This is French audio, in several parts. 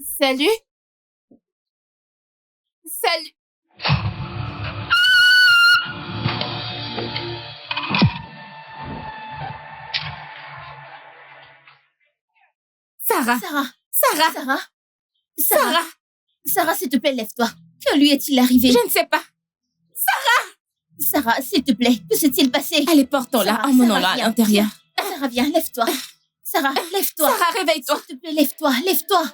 Salut. Salut. Sarah. Sarah. Sarah. Sarah. Sarah. Sarah, s'il te plaît, lève-toi. Que lui est-il arrivé? Je ne sais pas. Sarah, s'il te plaît, que s'est-il passé? Allez, portons-la, Sarah, emmenons-la Sarah, à viens. l'intérieur. Sarah, viens, lève-toi. Sarah, lève-toi. Sarah, réveille-toi. S'il te plaît, lève-toi, lève-toi.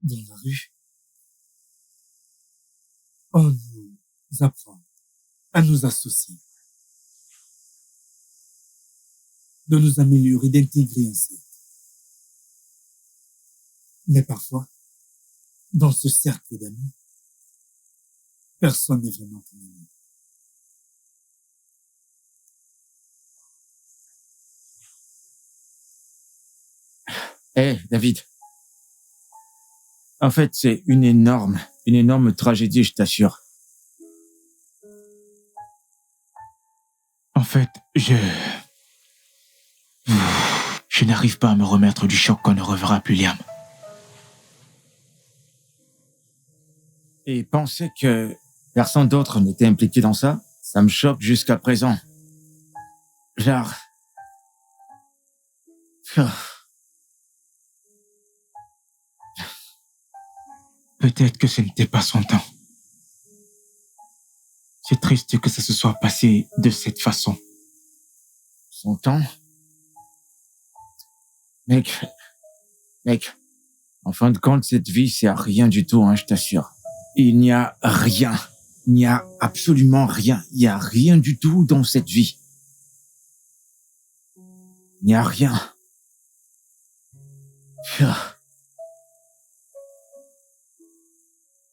Dans la rue, on nous apprend à nous associer, de nous améliorer, d'intégrer ainsi. Mais parfois, dans ce cercle d'amis, personne n'est vraiment ton ami. David. En fait, c'est une énorme tragédie, je t'assure. En fait, je n'arrive pas à me remettre du choc qu'on ne reverra plus Liam. Et penser que personne d'autre n'était impliqué dans ça, ça me choque jusqu'à présent. Genre... Peut-être que ce n'était pas son temps. C'est triste que ça se soit passé de cette façon. Son temps? Mec, en fin de compte, cette vie, c'est à rien du tout, je t'assure. Il n'y a rien. Il n'y a absolument rien. Il n'y a rien du tout dans cette vie. Il n'y a rien.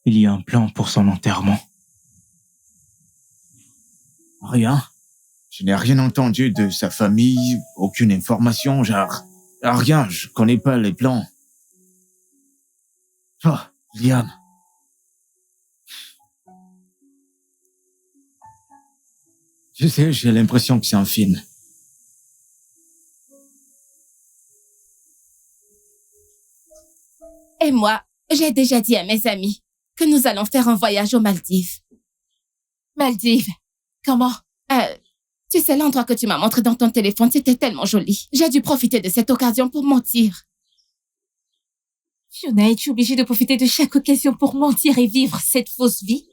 Il y a un plan pour son enterrement. Rien. Je n'ai rien entendu de sa famille, aucune information, genre... Rien, je connais pas les plans. Liam. Je sais, j'ai l'impression que c'est un film. Et moi, j'ai déjà dit à mes amis que nous allons faire un voyage aux Maldives. Maldives? Comment? Tu sais, l'endroit que tu m'as montré dans ton téléphone, c'était tellement joli. J'ai dû profiter de cette occasion pour mentir. Fiona, es-tu obligée de profiter de chaque occasion pour mentir et vivre cette fausse vie?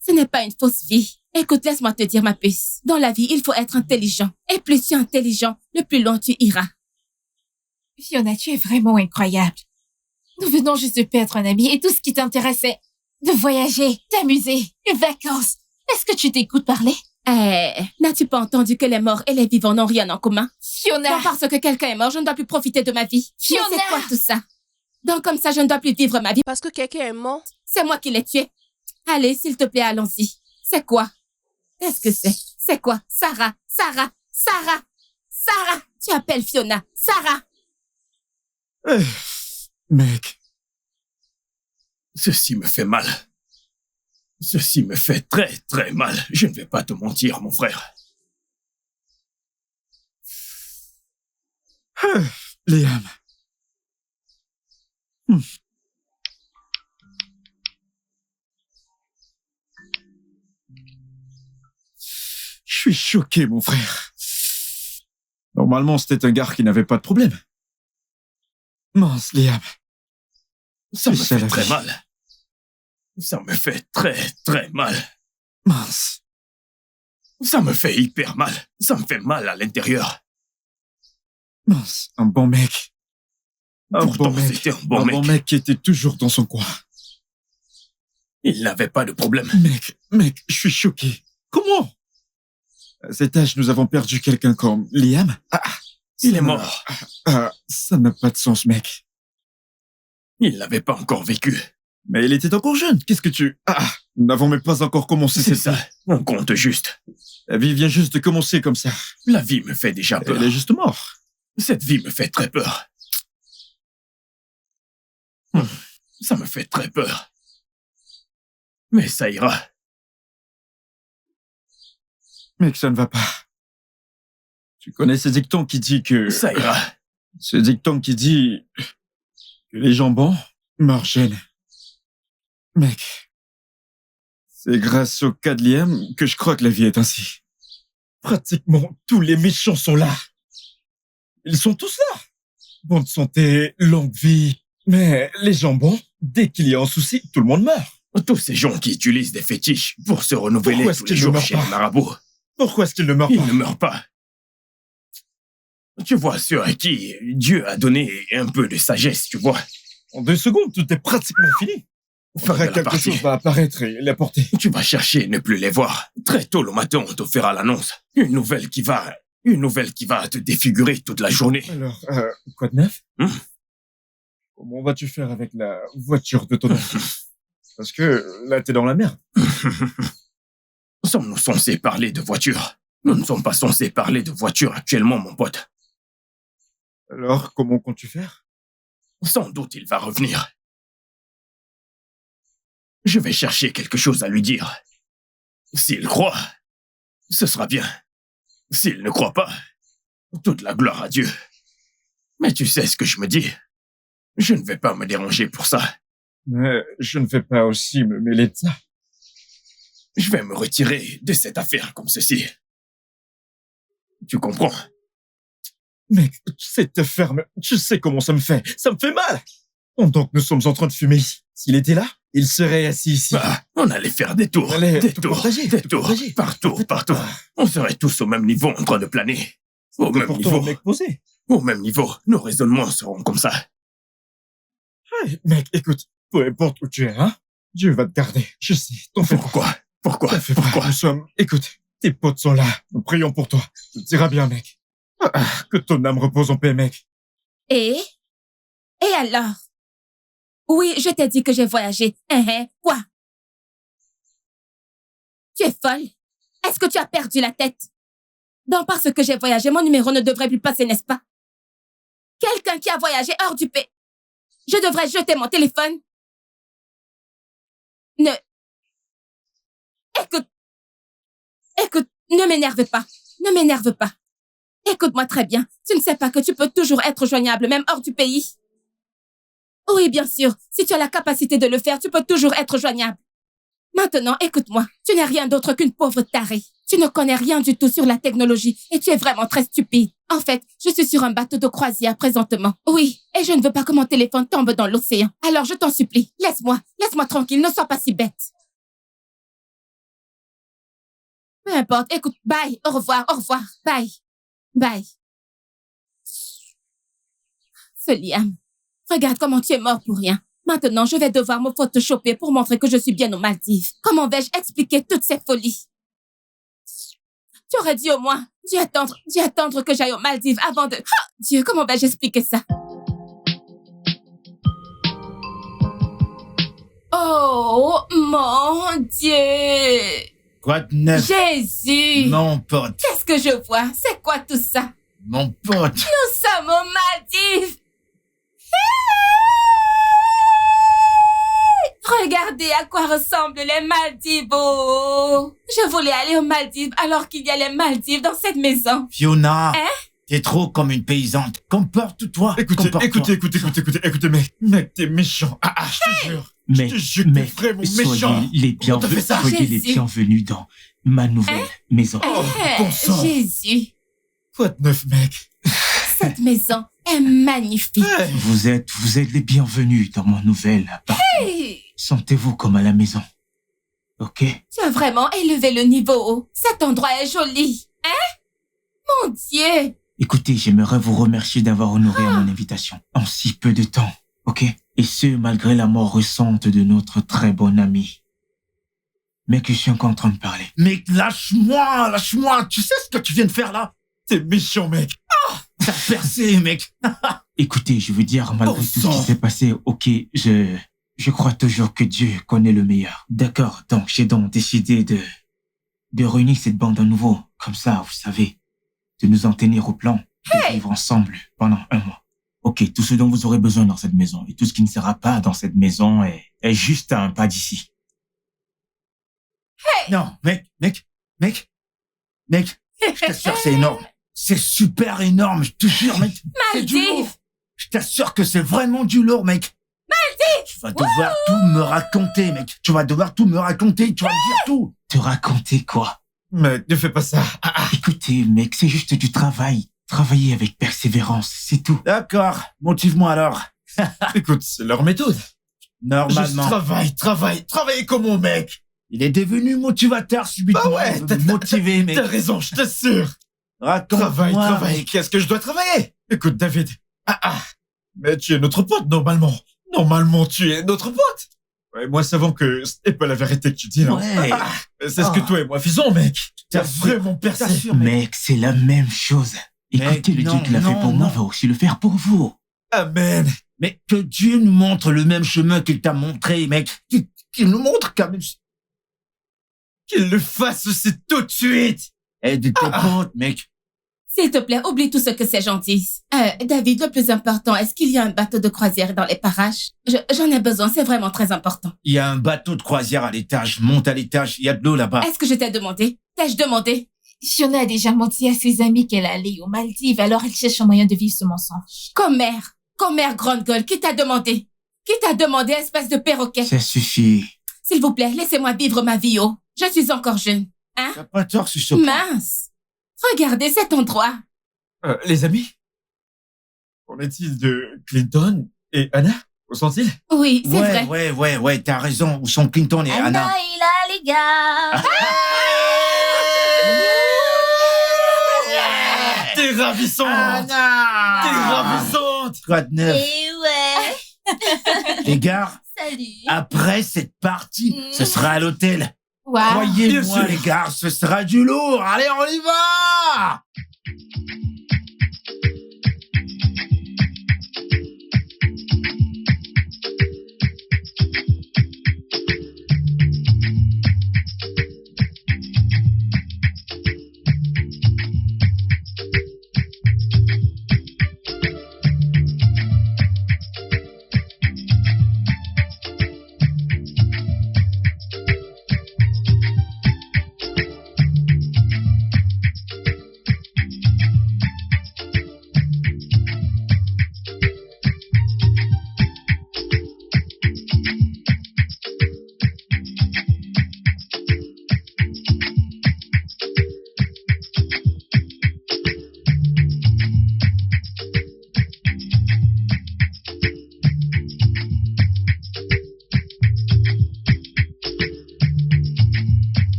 Ce n'est pas une fausse vie. Écoute, laisse-moi te dire, ma puce. Dans la vie, il faut être intelligent. Et plus tu es intelligent, le plus loin tu iras. Fiona, tu es vraiment incroyable. Nous venons juste de perdre un ami et tout ce qui t'intéressait, de voyager, t'amuser, les vacances. Est-ce que tu t'écoutes parler? N'as-tu pas entendu que les morts et les vivants n'ont rien en commun? Fiona! Donc parce que quelqu'un est mort, je ne dois plus profiter de ma vie. Fiona! Mais c'est quoi tout ça? Donc comme ça, je ne dois plus vivre ma vie. Parce que quelqu'un est mort? C'est moi qui l'ai tué. Allez, s'il te plaît, allons-y. C'est quoi? Qu'est-ce que c'est? C'est quoi? Sarah! Tu appelles Fiona. Sarah! Mec, ceci me fait mal. Ceci me fait très, très mal. Je ne vais pas te mentir, mon frère. Liam. Je suis choqué, mon frère. Normalement, c'était un gars qui n'avait pas de problème. Mince, Liam. Ça me C'est fait la très vie. mal. Ça me fait très, très mal. Mince. Ça me fait hyper mal. Ça me fait mal à l'intérieur. Mince. Un bon mec. Un Pourtant, bon mec. c'était un bon Un bon mec. mec qui était toujours dans son coin. Il n'avait pas de problème. Mec, je suis choqué. Comment? À cet âge, nous avons perdu quelqu'un comme Liam. Il est mort. Ça n'a pas de sens, mec. Il n'avait pas encore vécu. Mais il était encore jeune. Qu'est-ce que tu... nous n'avons même pas encore commencé C'est cette ça. On compte juste. La vie vient juste de commencer comme ça. La vie me fait déjà peur. Elle est juste morte. Cette vie me fait très peur. Ça me fait très peur. Mais ça ira. Mec, ça ne va pas. Tu connais ce dicton qui dit que... Ça ira. Ce dicton qui dit que les jambons meurent jeunes. Mec, c'est grâce au 4e que je crois que la vie est ainsi. Pratiquement tous les méchants sont là. Ils sont tous là. Bonne santé, longue vie. Mais les jambons, dès qu'il y a un souci, tout le monde meurt. Tous ces gens qui utilisent des fétiches pour se renouveler Pourquoi est-ce tous les qu'ils ne jours meurent chez pas les marabouts. Pourquoi est-ce qu'ils ne meurent Ils pas? ne meurent pas. Tu vois, ceux à qui Dieu a donné un peu de sagesse, tu vois. En 2 secondes, tout est pratiquement fini. Fin de la Quelque partie. chose va apparaître et l'apporter. Tu vas chercher ne plus les voir. Très tôt le matin, on te fera l'annonce. Une nouvelle qui va te défigurer toute la journée. Alors, quoi de neuf? Hmm. Comment vas-tu faire avec la voiture de ton oncle? Parce que là, t'es dans la merde. Sommes-nous censés parler de voiture? Nous ne sommes pas censés parler de voiture actuellement, mon pote. Alors, comment comptes-tu faire? Sans doute il va revenir. Je vais chercher quelque chose à lui dire. S'il croit, ce sera bien. S'il ne croit pas, toute la gloire à Dieu. Mais tu sais ce que je me dis. Je ne vais pas me déranger pour ça. Mais je ne vais pas aussi me mêler de ça. Je vais me retirer de cette affaire comme ceci. Tu comprends? Mec, tu sais te ferme. Tu sais comment ça me fait. Ça me fait mal. Pendant que nous sommes en train de fumer ici. S'il était là, il serait assis ici. Bah, on allait faire des tours, On allait des tout tours, partager, des tout tours, partager. partout, partout. On serait tous au même niveau en train de planer. Au C'est même pourtant niveau, un mec posé. au même niveau. Nos raisonnements seront comme ça. Hey, mec, écoute. Peu importe où tu es, hein. Dieu va te garder. Je sais. T'en fais pas. Pourquoi? T'en fais pas. Pourquoi? Nous sommes... Écoute, tes potes sont là. Nous prions pour toi. Tout ira bien, mec. Que ton âme repose en paix, mec. Et alors? Oui, je t'ai dit que j'ai voyagé. Quoi? Tu es folle? Est-ce que tu as perdu la tête? Donc, parce que j'ai voyagé, mon numéro ne devrait plus passer, n'est-ce pas? Quelqu'un qui a voyagé hors du pays. Je devrais jeter mon téléphone? Écoute, ne m'énerve pas. Ne m'énerve pas. Écoute-moi très bien. Tu ne sais pas que tu peux toujours être joignable, même hors du pays? Oui, bien sûr. Si tu as la capacité de le faire, tu peux toujours être joignable. Maintenant, écoute-moi. Tu n'es rien d'autre qu'une pauvre tarée. Tu ne connais rien du tout sur la technologie et tu es vraiment très stupide. En fait, je suis sur un bateau de croisière présentement. Oui, et je ne veux pas que mon téléphone tombe dans l'océan. Alors, je t'en supplie, laisse-moi tranquille, ne sois pas si bête. Peu importe, écoute, bye, au revoir, bye. Ce Liam, regarde comment tu es mort pour rien. Maintenant, je vais devoir me photoshopper pour montrer que je suis bien aux Maldives. Comment vais-je expliquer toutes ces folies? Tu aurais dû au moins dû attendre que j'aille aux Maldives avant de... Oh, Dieu, comment vais-je expliquer ça? Oh, mon Dieu! Quoi de neuf? Jésus! Mon pote, Qu'est-ce que je vois? C'est quoi tout ça? mon pote. Nous sommes aux Maldives! Regardez à quoi ressemblent les Maldives. Oh. Je voulais aller aux Maldives alors qu'il y a les Maldives dans cette maison. Fiona, Hein? t'es trop comme une paysante. Comporte-toi. Écoutez, mec, t'es méchant. Je te jure. Mais, Je te jure que t'es vraiment méchant. Pourquoi t'as fait ça? Soyez les Jésus. bienvenus dans ma nouvelle maison. bon sang. Jésus, Quoi de neuf, mec? cette maison est magnifique. Hey. Vous êtes les bienvenus dans mon nouvel appart. Hey, Sentez-vous comme à la maison. Ok? tu as vraiment élevé le niveau. Cet endroit est joli. Mon Dieu. Écoutez, j'aimerais vous remercier d'avoir honoré à mon invitation en si peu de temps. Ok? Et ce, malgré la mort récente de notre très bon ami. Mec, je suis encore en train de parler. Mec, lâche-moi. Tu sais ce que tu viens de faire là? T'es méchant, mec. T'as percé, mec. Écoutez, je veux dire, malgré Bon tout ce sang. qui s'est passé, ok, je crois toujours que Dieu connaît le meilleur. D'accord, donc j'ai donc décidé de réunir cette bande à nouveau. Comme ça, vous savez, de nous en tenir au plan, de vivre ensemble pendant 1 mois. Ok, tout ce dont vous aurez besoin dans cette maison et tout ce qui ne sera pas dans cette maison est juste à un pas d'ici. Non, mec, je t'assure, c'est énorme. C'est super énorme, je te jure, mec. C'est du lourd. Maldive! Je t'assure que c'est vraiment du lourd, mec. Tu vas devoir tout me raconter, mec. Tu vas devoir tout me raconter, tu vas me dire tout. Te raconter quoi? Mec, ne fais pas ça. Écoutez, mec, c'est juste du travail. Travailler avec persévérance, c'est tout. D'accord, motive-moi alors. Écoute, c'est leur méthode. Normalement, Juste travailler comment, mec? il est devenu motivateur subitement. Bah ouais, Il veut me motiver, mec. T'as raison, je t'assure. Raconte-moi, Travaille. mec. Qu'est-ce que je dois travailler? Écoute, David. Mais tu es notre pote, normalement. Normalement, tu es notre pote. Ouais, moi, savons que ce n'est pas la vérité que tu dis, non? Ouais. C'est ce que toi et moi faisons, mec. T'as T'assure, vraiment percé. t'assure, mec. Mec, c'est la même chose. Écoutez, le Dieu non, qui l'a fait non, pour moi non. va aussi le faire pour vous. Amen. Mais que Dieu nous montre le même chemin qu'il t'a montré, mec. Qu'il nous montre quand même. Qu'il le fasse aussi tout de suite. Aide tes potes, mec. S'il te plaît, oublie tout ce que ces gens disent. David, le plus important, est-ce qu'il y a un bateau de croisière dans les parages? J'en ai besoin, c'est vraiment très important. Il y a un bateau de croisière à l'étage. Monte à l'étage, il y a de l'eau là-bas. Est-ce que je t'ai demandé? T'ai-je demandé? Fiona a déjà menti à ses amis qu'elle allait aux Maldives, alors elle cherche un moyen de vivre ce mensonge. Commère, grande gueule, qui t'a demandé? Qui t'a demandé, espèce de perroquet? Ça suffit. S'il vous plaît, laissez-moi vivre ma vie, oh. Je suis encore jeune. T'as pas tort sur ce point. Mince. Regardez cet endroit. Les amis? Qu'en est-il de Clinton et Anna? Où sont-ils? Oui, c'est vrai. Ouais, t'as raison. Où sont Clinton et Anna? il a les gars. T'es ravissante! T'es ravissante! Quoi de neuf? Et ouais. Les gars, Salut. après cette partie, ce sera à l'hôtel. Waouh. Bien Croyez-moi, sûr. les gars, ce sera du lourd. Allez, on y va!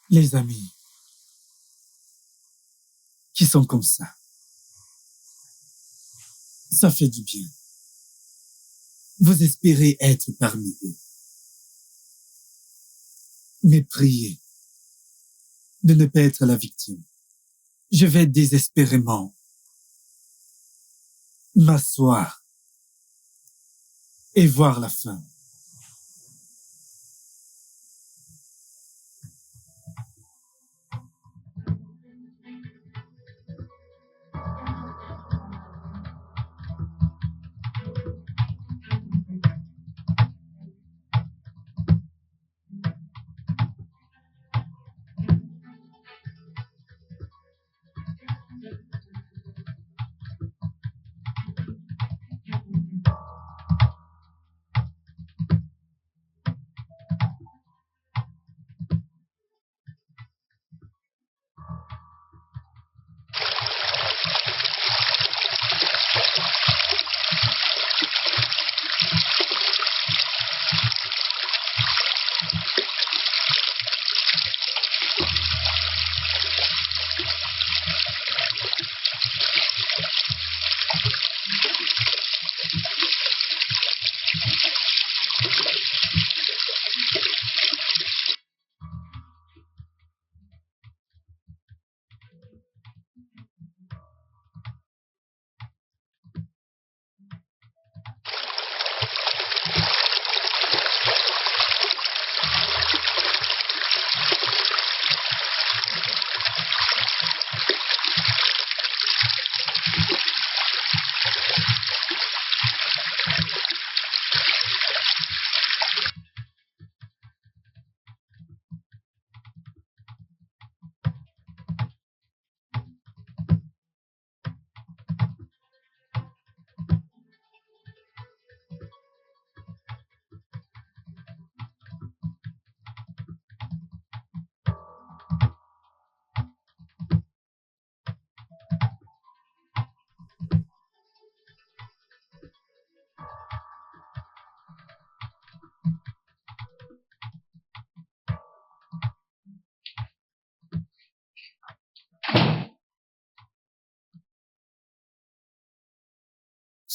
Les amis qui sont comme ça fait du bien. Vous espérez être parmi eux. Mais priez de ne pas être la victime. Je vais désespérément m'asseoir et voir la fin.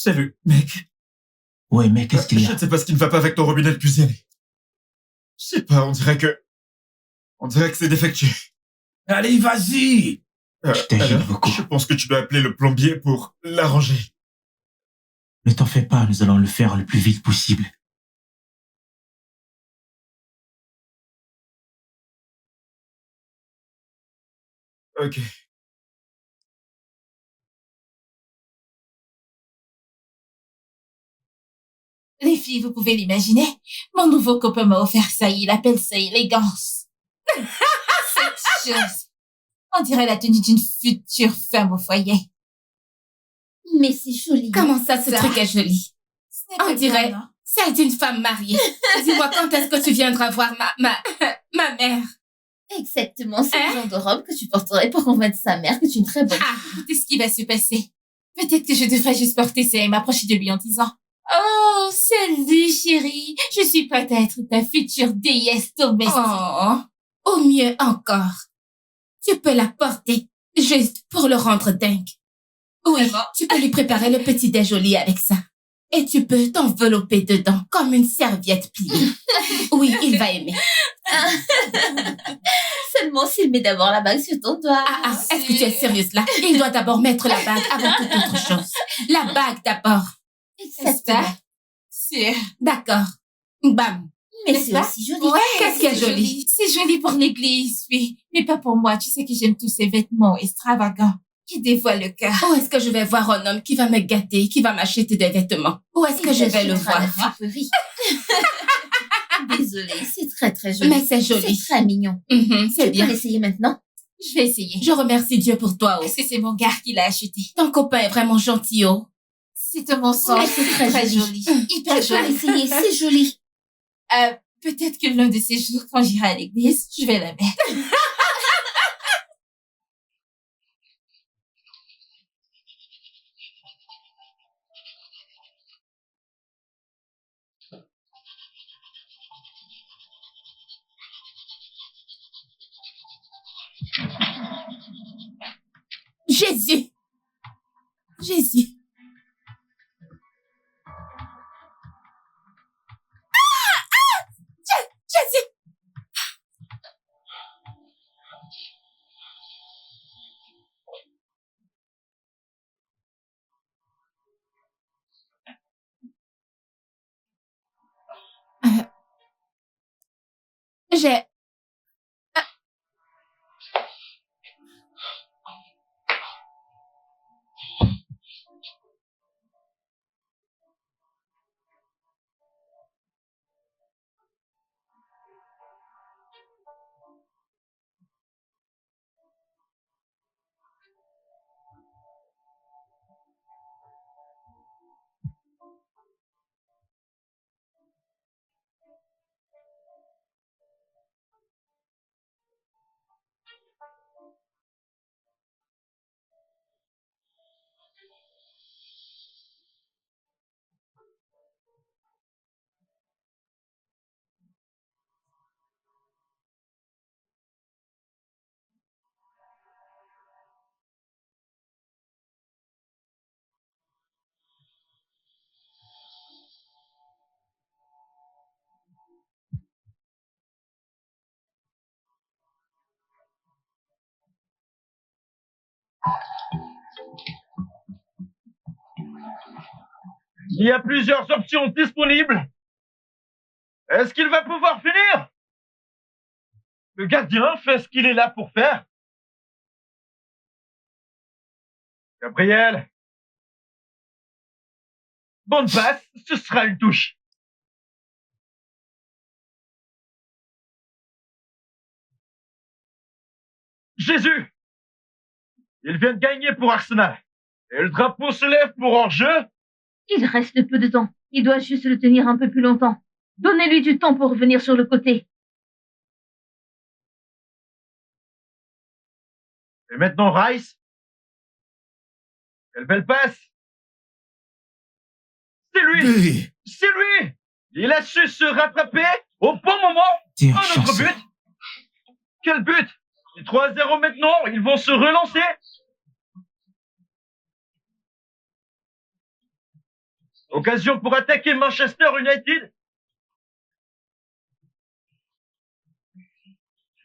Salut, mec. Ouais, mais qu'est-ce qu'il y Je a? ne sais pas ce qui ne va pas avec ton robinet de cuisine. Je sais pas, on dirait que c'est défectueux. Allez, vas-y. Je t'ajude Alors, beaucoup. je pense que tu dois appeler le plombier pour l'arranger. Ne t'en fais pas, nous allons le faire le plus vite possible. Ok. Les filles, vous pouvez l'imaginer. Mon nouveau copain m'a offert ça, il appelle ça élégance. Cette chose. On dirait la tenue d'une future femme au foyer. Mais c'est joli. Comment ça, ce Ça. truc est joli? Ce n'est pas On dirait bien, non? celle d'une femme mariée. Dis-moi, quand est-ce que tu viendras voir ma mère? Exactement, c'est Hein? le genre de robe que tu porterais pour convaincre sa mère que tu es une très bonne. Ah, écoutez ce qui va se passer. Peut-être que je devrais juste porter ça et m'approcher de lui en disant « Oh, salut chérie, je suis prête à être ta future déesse domestique. Oh, au mieux encore. Tu peux la porter, juste pour le rendre dingue. Oui, Vraiment? tu peux lui préparer le petit déjoli avec ça. Et tu peux t'envelopper dedans comme une serviette pliée. Oui, il va aimer. Seulement s'il met d'abord la bague sur ton doigt. Est-ce que tu es sérieuse là? Il doit d'abord mettre la bague avant toute autre chose. La bague d'abord. Exactement. Sûr. D'accord. Bam. Mais N'est-ce c'est pas? aussi joli. Ouais, Qu'est-ce qui est c'est joli? C'est joli pour l'église, oui. Mais pas pour moi. Tu sais que j'aime tous ces vêtements extravagants qui dévoilent le cœur. Où est-ce que je vais voir un homme qui va me gâter, qui va m'acheter des vêtements? Où est-ce que je vais le voir? La friperie. Désolée, c'est très très joli. Mais c'est joli. C'est très mignon. C'est Tu bien. peux l'essayer maintenant? Je vais essayer. Je remercie Dieu pour toi. Oh. Est-ce que c'est mon gars qui l'a acheté? Ton copain est vraiment gentil. Oh. C'est un mensonge. Mais c'est très joli. Hyper Tu peux joli. l'essayer, c'est joli. Peut-être que l'un de ces jours, quand j'irai à l'église, je vais la mettre. Jésus. Jésus. Jésus. J'ai... Il y a plusieurs options disponibles. Est-ce qu'il va pouvoir finir? Le gardien fait ce qu'il est là pour faire. Gabriel. Bonne passe, ce sera une touche. Jésus. Il vient de gagner pour Arsenal. Et le drapeau se lève pour hors-jeu. Il reste peu de temps. Il doit juste le tenir un peu plus longtemps. Donnez-lui du temps pour revenir sur le côté. Et maintenant Rice. Quelle belle passe. C'est lui. Oui. C'est lui. Il a su se rattraper au bon moment. T'es un Un autre chanceux. but. Quel but. C'est 3-0 maintenant. Ils vont se relancer. Occasion pour attaquer Manchester United.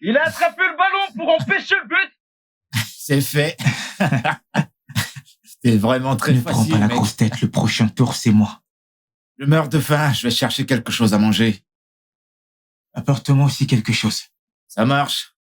Il a attrapé le ballon pour empêcher le but. C'est fait. C'était vraiment très Ne facile, prends pas la mec. grosse tête, le prochain tour, c'est moi. Je meurs de faim, je vais chercher quelque chose à manger. Apporte-moi aussi quelque chose. Ça marche.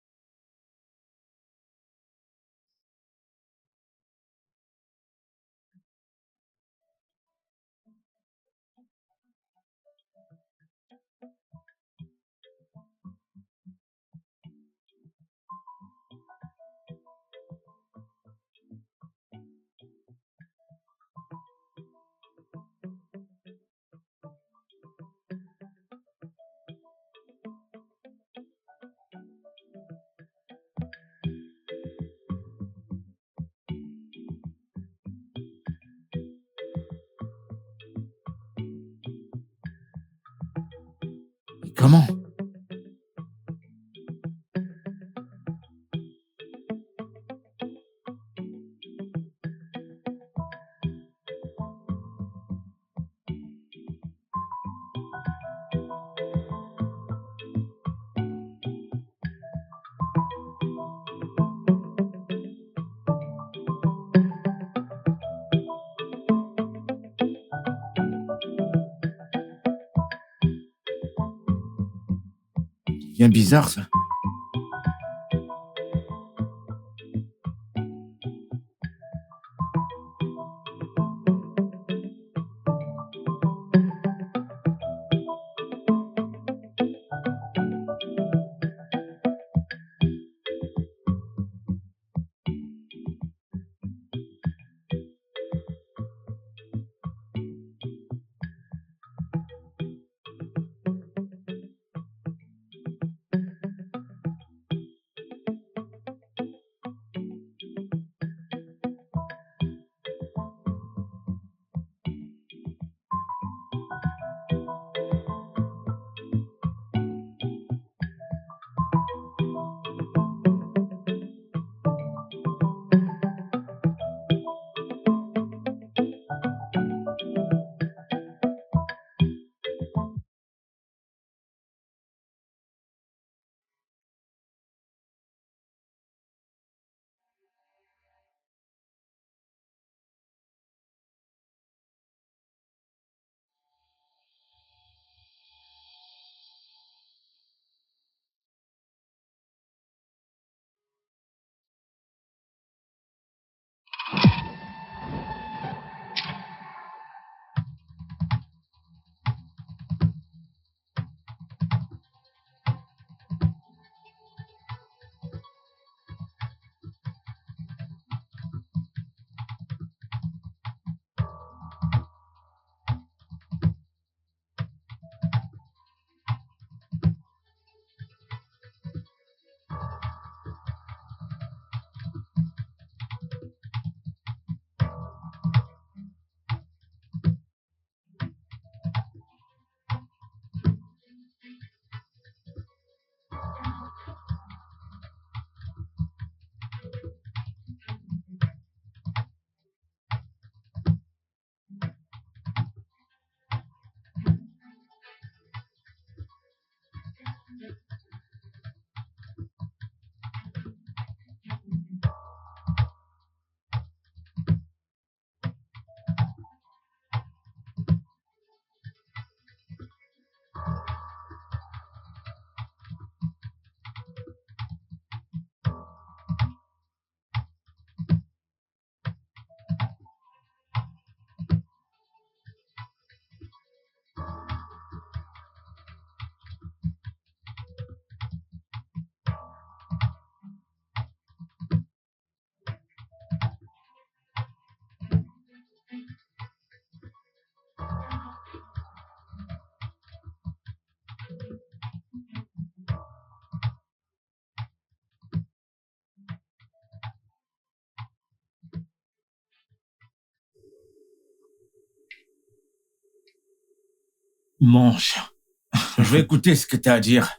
Mais comment? Bien bizarre, ça. Mange. Je vais écouter ce que t'as à dire.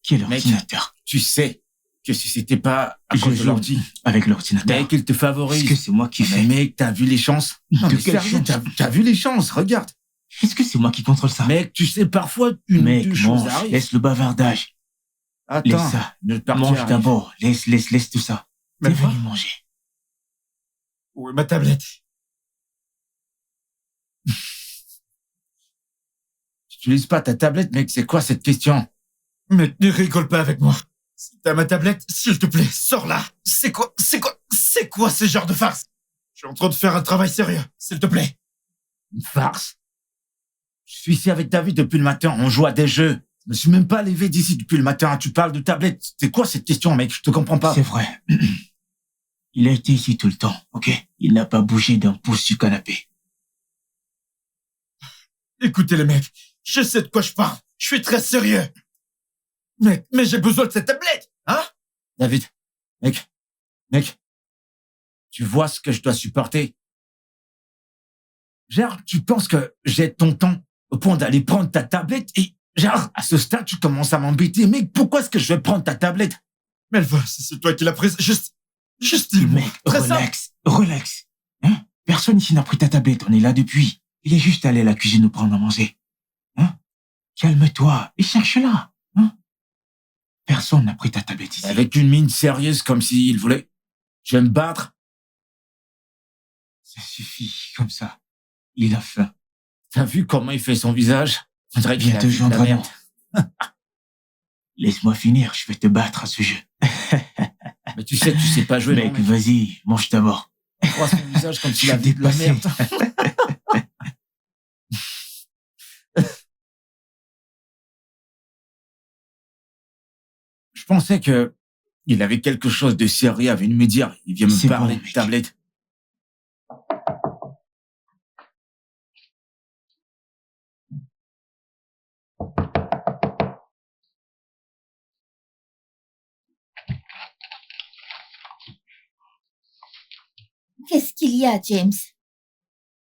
Quel Mec, ordinateur? tu sais que si c'était pas à Je cause de joue l'ordi, avec l'ordinateur. mec, il te favorise. Est-ce que c'est moi qui Mais fais? mec, t'as vu les chances? Non, De mais quelle sérieux, chance? t'as vu les chances? Regarde. Est-ce que c'est moi qui contrôle ça? Mec, tu sais, parfois, une Mec, ou deux choses mange, arrivent. laisse le bavardage. Attends, Laisse ça. notre partie Mange arrive. d'abord. Laisse tout ça. T'es Melva, venu manger. où est ma tablette? Tu n'utilises pas ta tablette, mec, c'est quoi cette question? Mec, ne rigole pas avec moi. Si t'as ma tablette, s'il te plaît, sors là. C'est quoi ce genre de farce? Je suis en train de faire un travail sérieux, s'il te plaît. Une farce? Je suis ici avec David depuis le matin, on joue à des jeux. Je me suis même pas levé d'ici depuis le matin, tu parles de tablette. C'est quoi cette question, mec? Je te comprends pas. C'est vrai. Il a été ici tout le temps, ok? Il n'a pas bougé d'un pouce du canapé. Écoutez les mecs, je sais de quoi je parle. Je suis très sérieux. Mais j'ai besoin de cette tablette, hein? David, mec, tu vois ce que je dois supporter? Genre, tu penses que j'ai ton temps au point d'aller prendre ta tablette et, genre, à ce stade, tu commences à m'embêter. Mec, pourquoi est-ce que je vais prendre ta tablette? Melva, c'est toi qui l'as prise. Juste dis-moi. Mec, Très simple. relax. Hein? Personne ici n'a pris ta tablette, on est là depuis. Il est juste allé à la cuisine nous prendre à manger. Hein? Calme-toi et cherche-la. Hein? Personne n'a pris ta tablette ici. Avec une mine sérieuse comme s'il voulait. Je vais me battre. Ça suffit, comme ça. Il a faim. T'as vu comment il fait son visage? On dirait qu'il Viens a te vu de joindre la à nous. merde. Laisse-moi finir, je vais te battre à ce jeu. Mais tu sais pas jouer, Mec, non, mec. vas-y, mange d'abord. Il voit son visage comme s'il Je a vu de la dépassé. merde. Je pensais que il avait quelque chose de sérieux à venir me dire. Il vient me C'est parler bon, de mec. tablette. Qu'est-ce qu'il y a, James?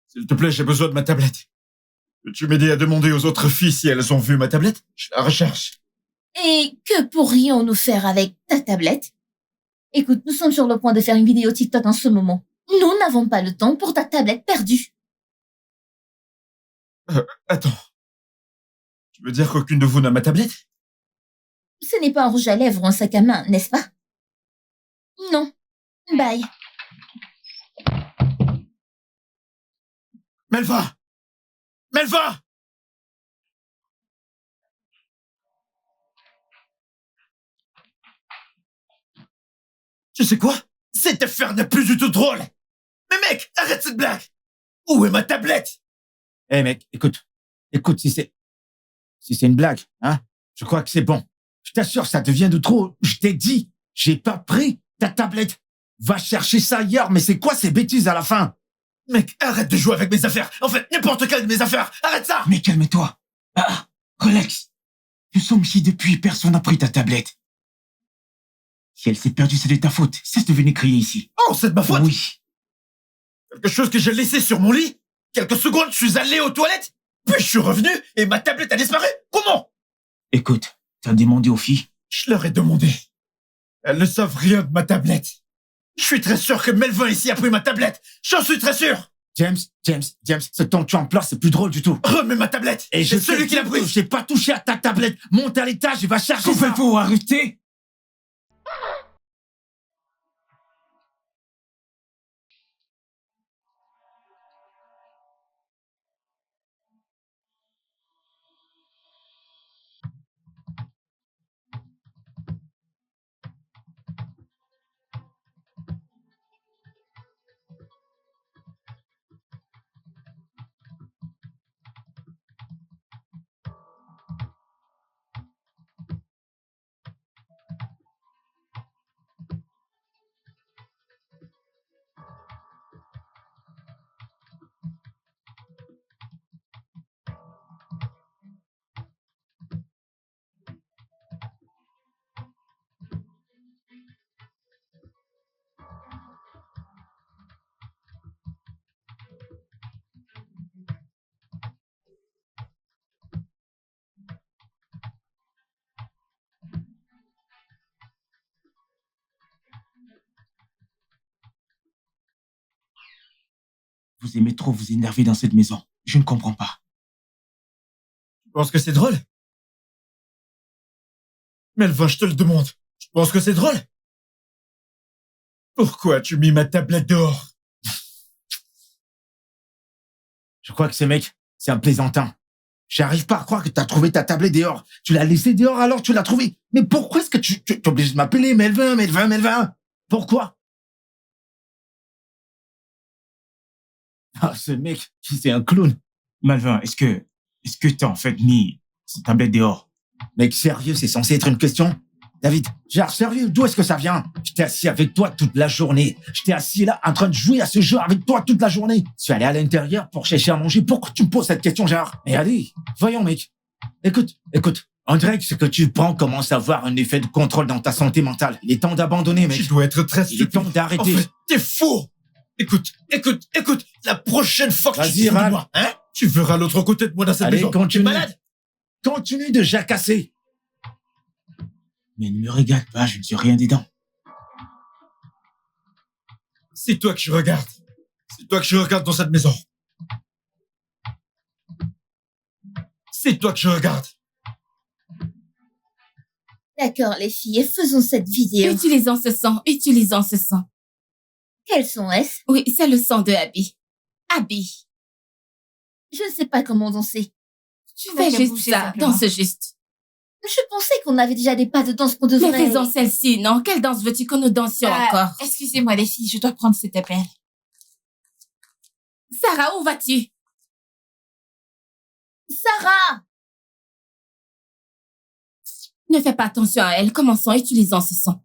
S'il te plaît, j'ai besoin de ma tablette. Peux-tu m'aider à demander aux autres filles si elles ont vu ma tablette? Je la recherche. Et que pourrions-nous faire avec ta tablette? Écoute, nous sommes sur le point de faire une vidéo TikTok en ce moment. Nous n'avons pas le temps pour ta tablette perdue. Attends. Tu veux dire qu'aucune de vous n'a ma tablette? Ce n'est pas un rouge à lèvres ou un sac à main, n'est-ce pas? Non. Bye. Melva! Melva! Tu sais quoi? Cette affaire n'est plus du tout drôle! Mais mec, arrête cette blague! Où est ma tablette? Eh mec, écoute, si c'est une blague, hein, je crois que c'est bon. Je t'assure, ça devient de trop. Je t'ai dit, j'ai pas pris ta tablette. Va chercher ça ailleurs, mais c'est quoi ces bêtises à la fin? Mec, arrête de jouer avec mes affaires! En fait, n'importe quelle de mes affaires! Arrête ça! Mais calme-toi. Relax. Nous sommes ici depuis, personne n'a pris ta tablette. Si elle s'est perdue, c'est de ta faute. Cesse de venir crier ici. Oh, c'est de ma faute! Oui. Quelque chose que j'ai laissé sur mon lit? Quelques secondes, je suis allé aux toilettes? Puis je suis revenu et ma tablette a disparu? Comment? Écoute, t'as demandé aux filles? Je leur ai demandé. Elles ne savent rien de ma tablette. Je suis très sûr que Melvin ici a pris ma tablette. J'en suis très sûr. James, ce temps que tu emploies, c'est plus drôle du tout. Remets ma tablette. Et c'est celui qui l'a pris. J'ai pas touché à ta tablette. Monte à l'étage et va chercher ça. Pouvez-vous arrêter? Vous aimez trop vous énerver dans cette maison. Je ne comprends pas. penses que c'est drôle? Melvin, je te le demande. Tu penses que c'est drôle? Pourquoi as-tu mis ma tablette dehors? Je crois que ce mec, c'est un plaisantin. J'arrive pas à croire que t'as trouvé ta tablette dehors. Tu l'as laissée dehors alors tu l'as trouvée. Mais pourquoi est-ce que tu es obligé de m'appeler Melvin? Pourquoi? Ah, ce mec, c'est un clown. Malvin, est-ce que t'as en fait mis cette tablette dehors? Mec, sérieux, c'est censé être une question? David, genre, sérieux, d'où est-ce que ça vient? J'étais assis avec toi toute la journée. J'étais assis là, en train de jouer à ce jeu avec toi toute la journée. Je suis allé à l'intérieur pour chercher à manger. Pourquoi tu me poses cette question, genre? Mais allez, voyons, mec. Écoute. On dirait que ce que tu prends commence à avoir un effet de contrôle dans ta santé mentale. Il est temps d'abandonner, mec. Tu dois être très Il est temps stupide. d'arrêter. En fait, t'es fou. Écoute. La prochaine fois que Vas-y, tu te fous de râle. moi, hein, tu verras l'autre côté de moi dans cette Allez, maison. Tu es continue. malade? Continue de jacasser. Mais ne me regarde pas, je ne suis rien dedans. C'est toi que je regarde. C'est toi que je regarde dans cette maison. C'est toi que je regarde. D'accord, les filles, faisons cette vidéo. Utilisons ce sang. Quels sont est-ce? Oui, c'est le sang de Abby. Abby, Je ne sais pas comment danser. tu n'as fais qu'à juste bouger ça, simplement. danse juste. Je pensais qu'on avait déjà des pas de danse qu'on Mais devrait... faisons celle-ci, non? Quelle danse veux-tu que nous dansions encore? Excusez-moi, les filles, je dois prendre cet appel. Sarah, où vas-tu? Sarah! Ne fais pas attention à elle, commençons, utilisons ce sang.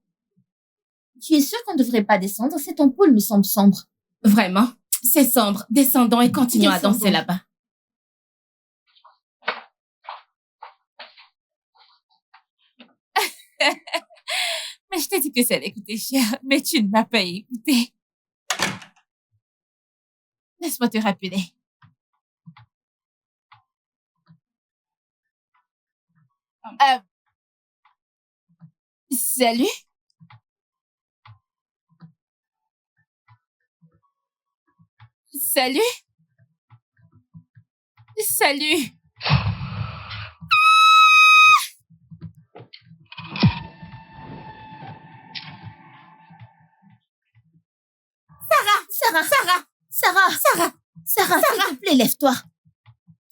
Tu es sûre qu'on ne devrait pas descendre? Cette ampoule me semble sombre. Vraiment? C'est sombre, descendons et continuons à Descendons. danser là-bas. Mais je t'ai dit que ça allait coûter cher, mais tu ne m'as pas écouté. Laisse-moi te rappeler. Salut? Salut? Salut? Sarah, s'il te plaît, lève-toi.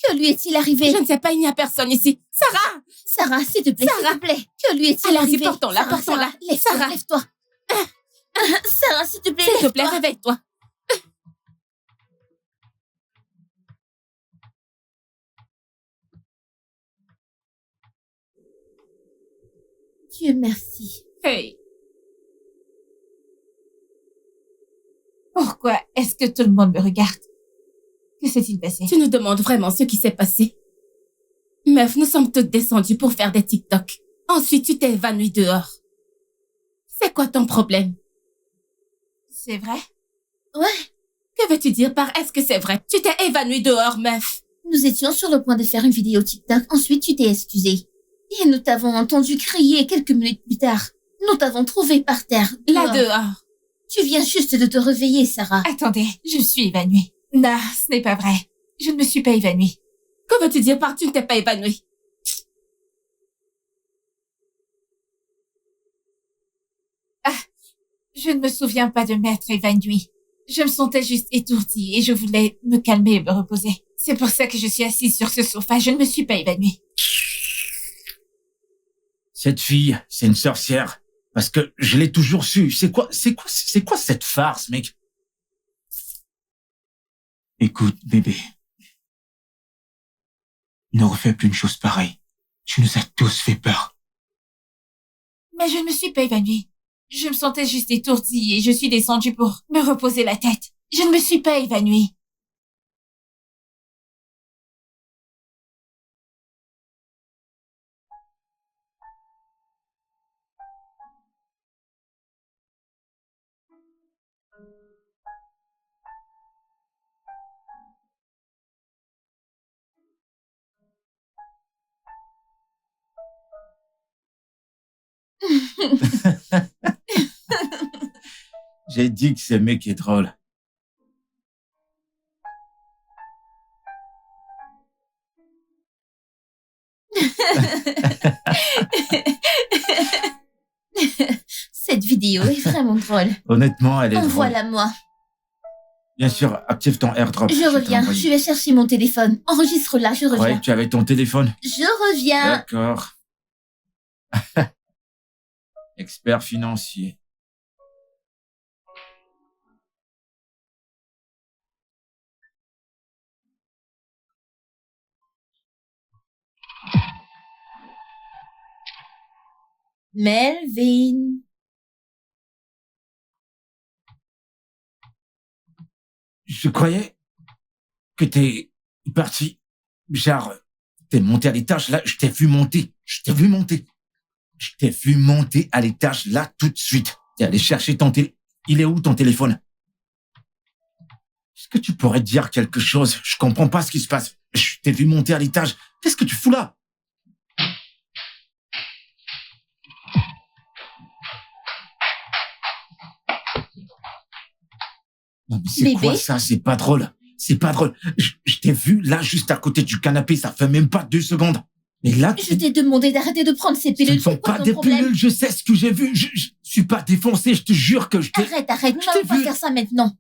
Que lui est-il arrivé? Je ne sais pas, il n'y a personne ici. Sarah! Sarah, s'il te plaît, Sarah. s'il te plaît. Que lui est-il Allons-y, arrivé? portons-la, Sarah, portons-la. Lève-toi, Sarah. lève-toi. Sarah, s'il te plaît, S'il te lève-toi. plaît, réveille-toi. Dieu merci. Hey, Pourquoi est-ce que tout le monde me regarde? Que s'est-il passé? tu nous demandes vraiment ce qui s'est passé? Meuf, nous sommes toutes descendues pour faire des TikTok. Ensuite, tu t'es évanouie dehors. C'est quoi ton problème? C'est vrai? Que veux-tu dire par est-ce que c'est vrai? Tu t'es évanouie dehors, meuf. Nous étions sur le point de faire une vidéo TikTok. Ensuite, tu t'es excusée. Et nous t'avons entendu crier quelques minutes plus tard. Nous t'avons trouvé par terre. Là dehors. Tu viens juste de te réveiller, Sarah. Attendez, je suis évanouie. Non, ce n'est pas vrai. Je ne me suis pas évanouie. Que veux-tu dire par tu ne t'es pas évanouie? Je ne me souviens pas de m'être évanouie. Je me sentais juste étourdie et je voulais me calmer et me reposer. C'est pour ça que je suis assise sur ce sofa. Je ne me suis pas évanouie. Cette fille, c'est une sorcière. Parce que je l'ai toujours su. C'est quoi cette farce, mec? Écoute, bébé. Ne refais plus une chose pareille. Tu nous as tous fait peur. Mais je ne me suis pas évanouie. Je me sentais juste étourdie et je suis descendue pour me reposer la tête. Je ne me suis pas évanouie. J'ai dit que ce mec est drôle. Cette vidéo est vraiment drôle. Honnêtement, elle est drôle. Envoie-la moi. Bien sûr, active ton airdrop. Je t'ai reviens. envoyé. Je vais chercher mon téléphone. Enregistre-la, je Je croyais reviens. que tu avais ton téléphone. Je reviens. D'accord. Expert financier. Melvin. Je croyais que t'es parti. Genre, t'es monté à l'étage, là, je t'ai vu monter. Je t'ai vu monter. Je t'ai vu monter à l'étage, là, tout de suite. T'es allé chercher ton téléphone. Il est où, ton téléphone? Est-ce que tu pourrais dire quelque chose? Je comprends pas ce qui se passe. Je t'ai vu monter à l'étage. Qu'est-ce que tu fous là? Non, mais c'est Bébé? quoi ça? C'est pas drôle. C'est pas drôle. Je t'ai vu là, juste à côté du canapé, ça fait même pas 2 secondes. Mais là, Je t'ai demandé d'arrêter de prendre ces ce pilules. ne sont C'est quoi pas ton des problème? pilules, je sais ce que j'ai vu. Je suis pas défoncé, je te jure que je t'ai... Arrête. Nous Je t'ai n'allons pas vu. faire ça maintenant.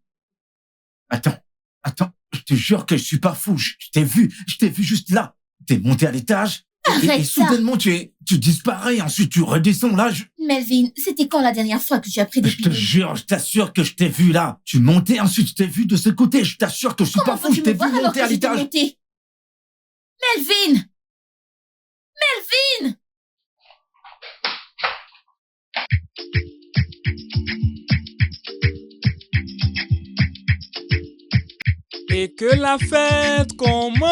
Attends, je te jure que je suis pas fou. Je t'ai vu juste là. T'es monté à l'étage. Et Arrête ça. soudainement, tu disparais. Ensuite, tu redescends là. Melvin, c'était quand la dernière fois que tu as pris des Je te pilules? jure, je t'assure que je t'ai vu là. Tu montais, ensuite je t'ai vu de ce côté. Je t'assure que je suis Comment pas fou. Je peux-tu t'ai me voir vu alors monter que à j'étais l'étage. montée? Melvin! Et que la fête commence.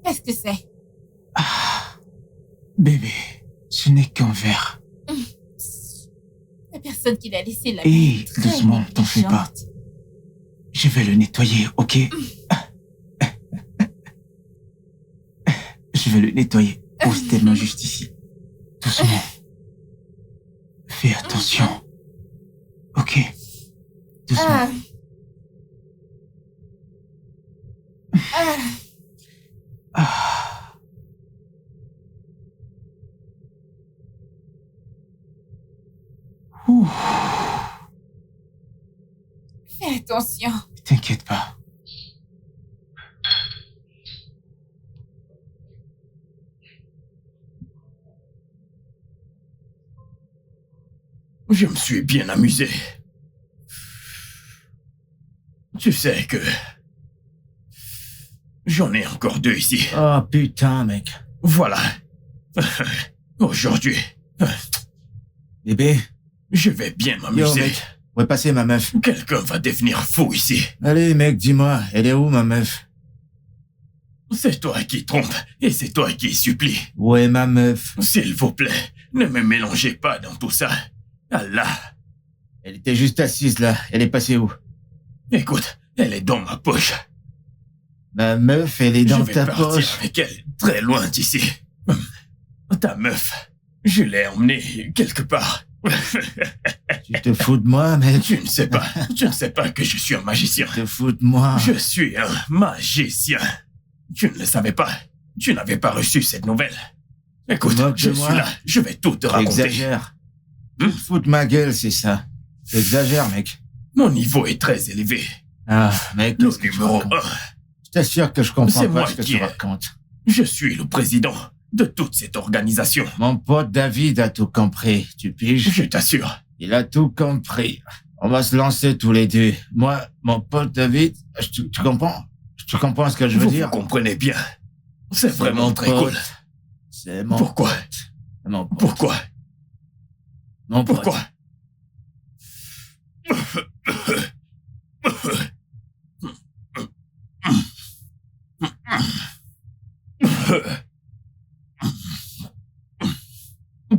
Qu'est-ce que c'est? Bébé, ce n'est qu'un verre. La personne qui l'a laissé là. Hé, doucement, t'en fais pas. Je vais le nettoyer, ok? Je vais le nettoyer. Pose tes mains juste ici. Doucement. Fais attention. Ok. Doucement. Ouh. Fais attention. T'inquiète pas. Je me suis bien amusé. Tu sais que... J'en ai encore 2 ici. Oh putain, mec. Voilà. Aujourd'hui... Bébé. Je vais bien Yo, m'amuser. mec. Ouais, passer ma meuf. Quelqu'un va devenir fou ici. Allez, mec, dis-moi, elle est où, ma meuf? C'est toi qui trompe et c'est toi qui supplie. Ouais, ma meuf. S'il vous plaît, ne me mélangez pas dans tout ça. Allah. Elle était juste assise là. Elle est passée où? Écoute, elle est dans ma poche. Ma meuf, elle est dans ta Je vais partir poche. avec elle, très loin d'ici. Ta meuf, je l'ai emmenée quelque part. Tu te fous de moi, mec? Tu ne sais pas que je suis un magicien. Tu te fous de moi? Je suis un magicien. Tu ne le savais pas. Tu n'avais pas reçu cette nouvelle. Écoute, je suis là, je vais tout te raconter. Exagère. Tu te fous de ma gueule, c'est ça. Exagère, mec. Mon niveau est très élevé. Ah, mec, Le qu'est-ce que tu numéro racontes? 1. Je t'assure que je comprends C'est pas moi ce que qui tu ai- racontes. Je suis le président de toute cette organisation. Mon pote David a tout compris, tu piges? Je t'assure. Il a tout compris. On va se lancer tous les deux. Moi, mon pote David, tu comprends? Tu comprends ce que je veux Vous dire? comprenez bien. C'est vraiment mon très pote. cool. C'est mon Pourquoi? Mon pote. Pourquoi? Mon pote. Pourquoi?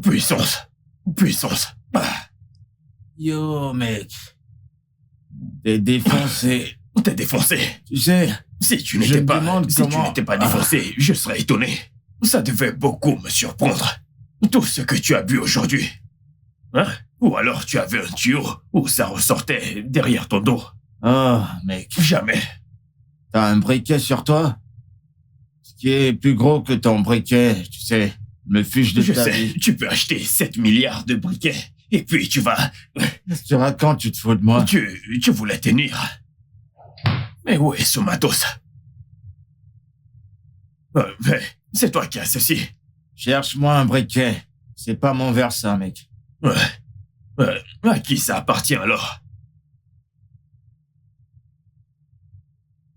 Puissance. Puissance. Yo, mec. T'es défoncé. T'es défoncé. Tu sais, Si tu Je n'étais me pas, demande si tu comment- n'étais pas défoncé, je serais étonné. Ça devait beaucoup me surprendre. Tout ce que tu as bu aujourd'hui. Hein? Ou alors tu avais un tuyau où ça ressortait derrière ton dos. oh, mec. Jamais. T'as un briquet sur toi? Ce qui est plus gros que ton briquet, tu sais. Me fiche de Je ta sais, vie. tu peux acheter 7 milliards de briquets. Et puis tu vas... Qu'est-ce que tu racontes, tu te fous de moi? Tu voulais tenir. Mais où est ce matos? Mais c'est toi qui as ceci. Cherche-moi un briquet. C'est pas mon verre, ça, mec. À qui ça appartient alors?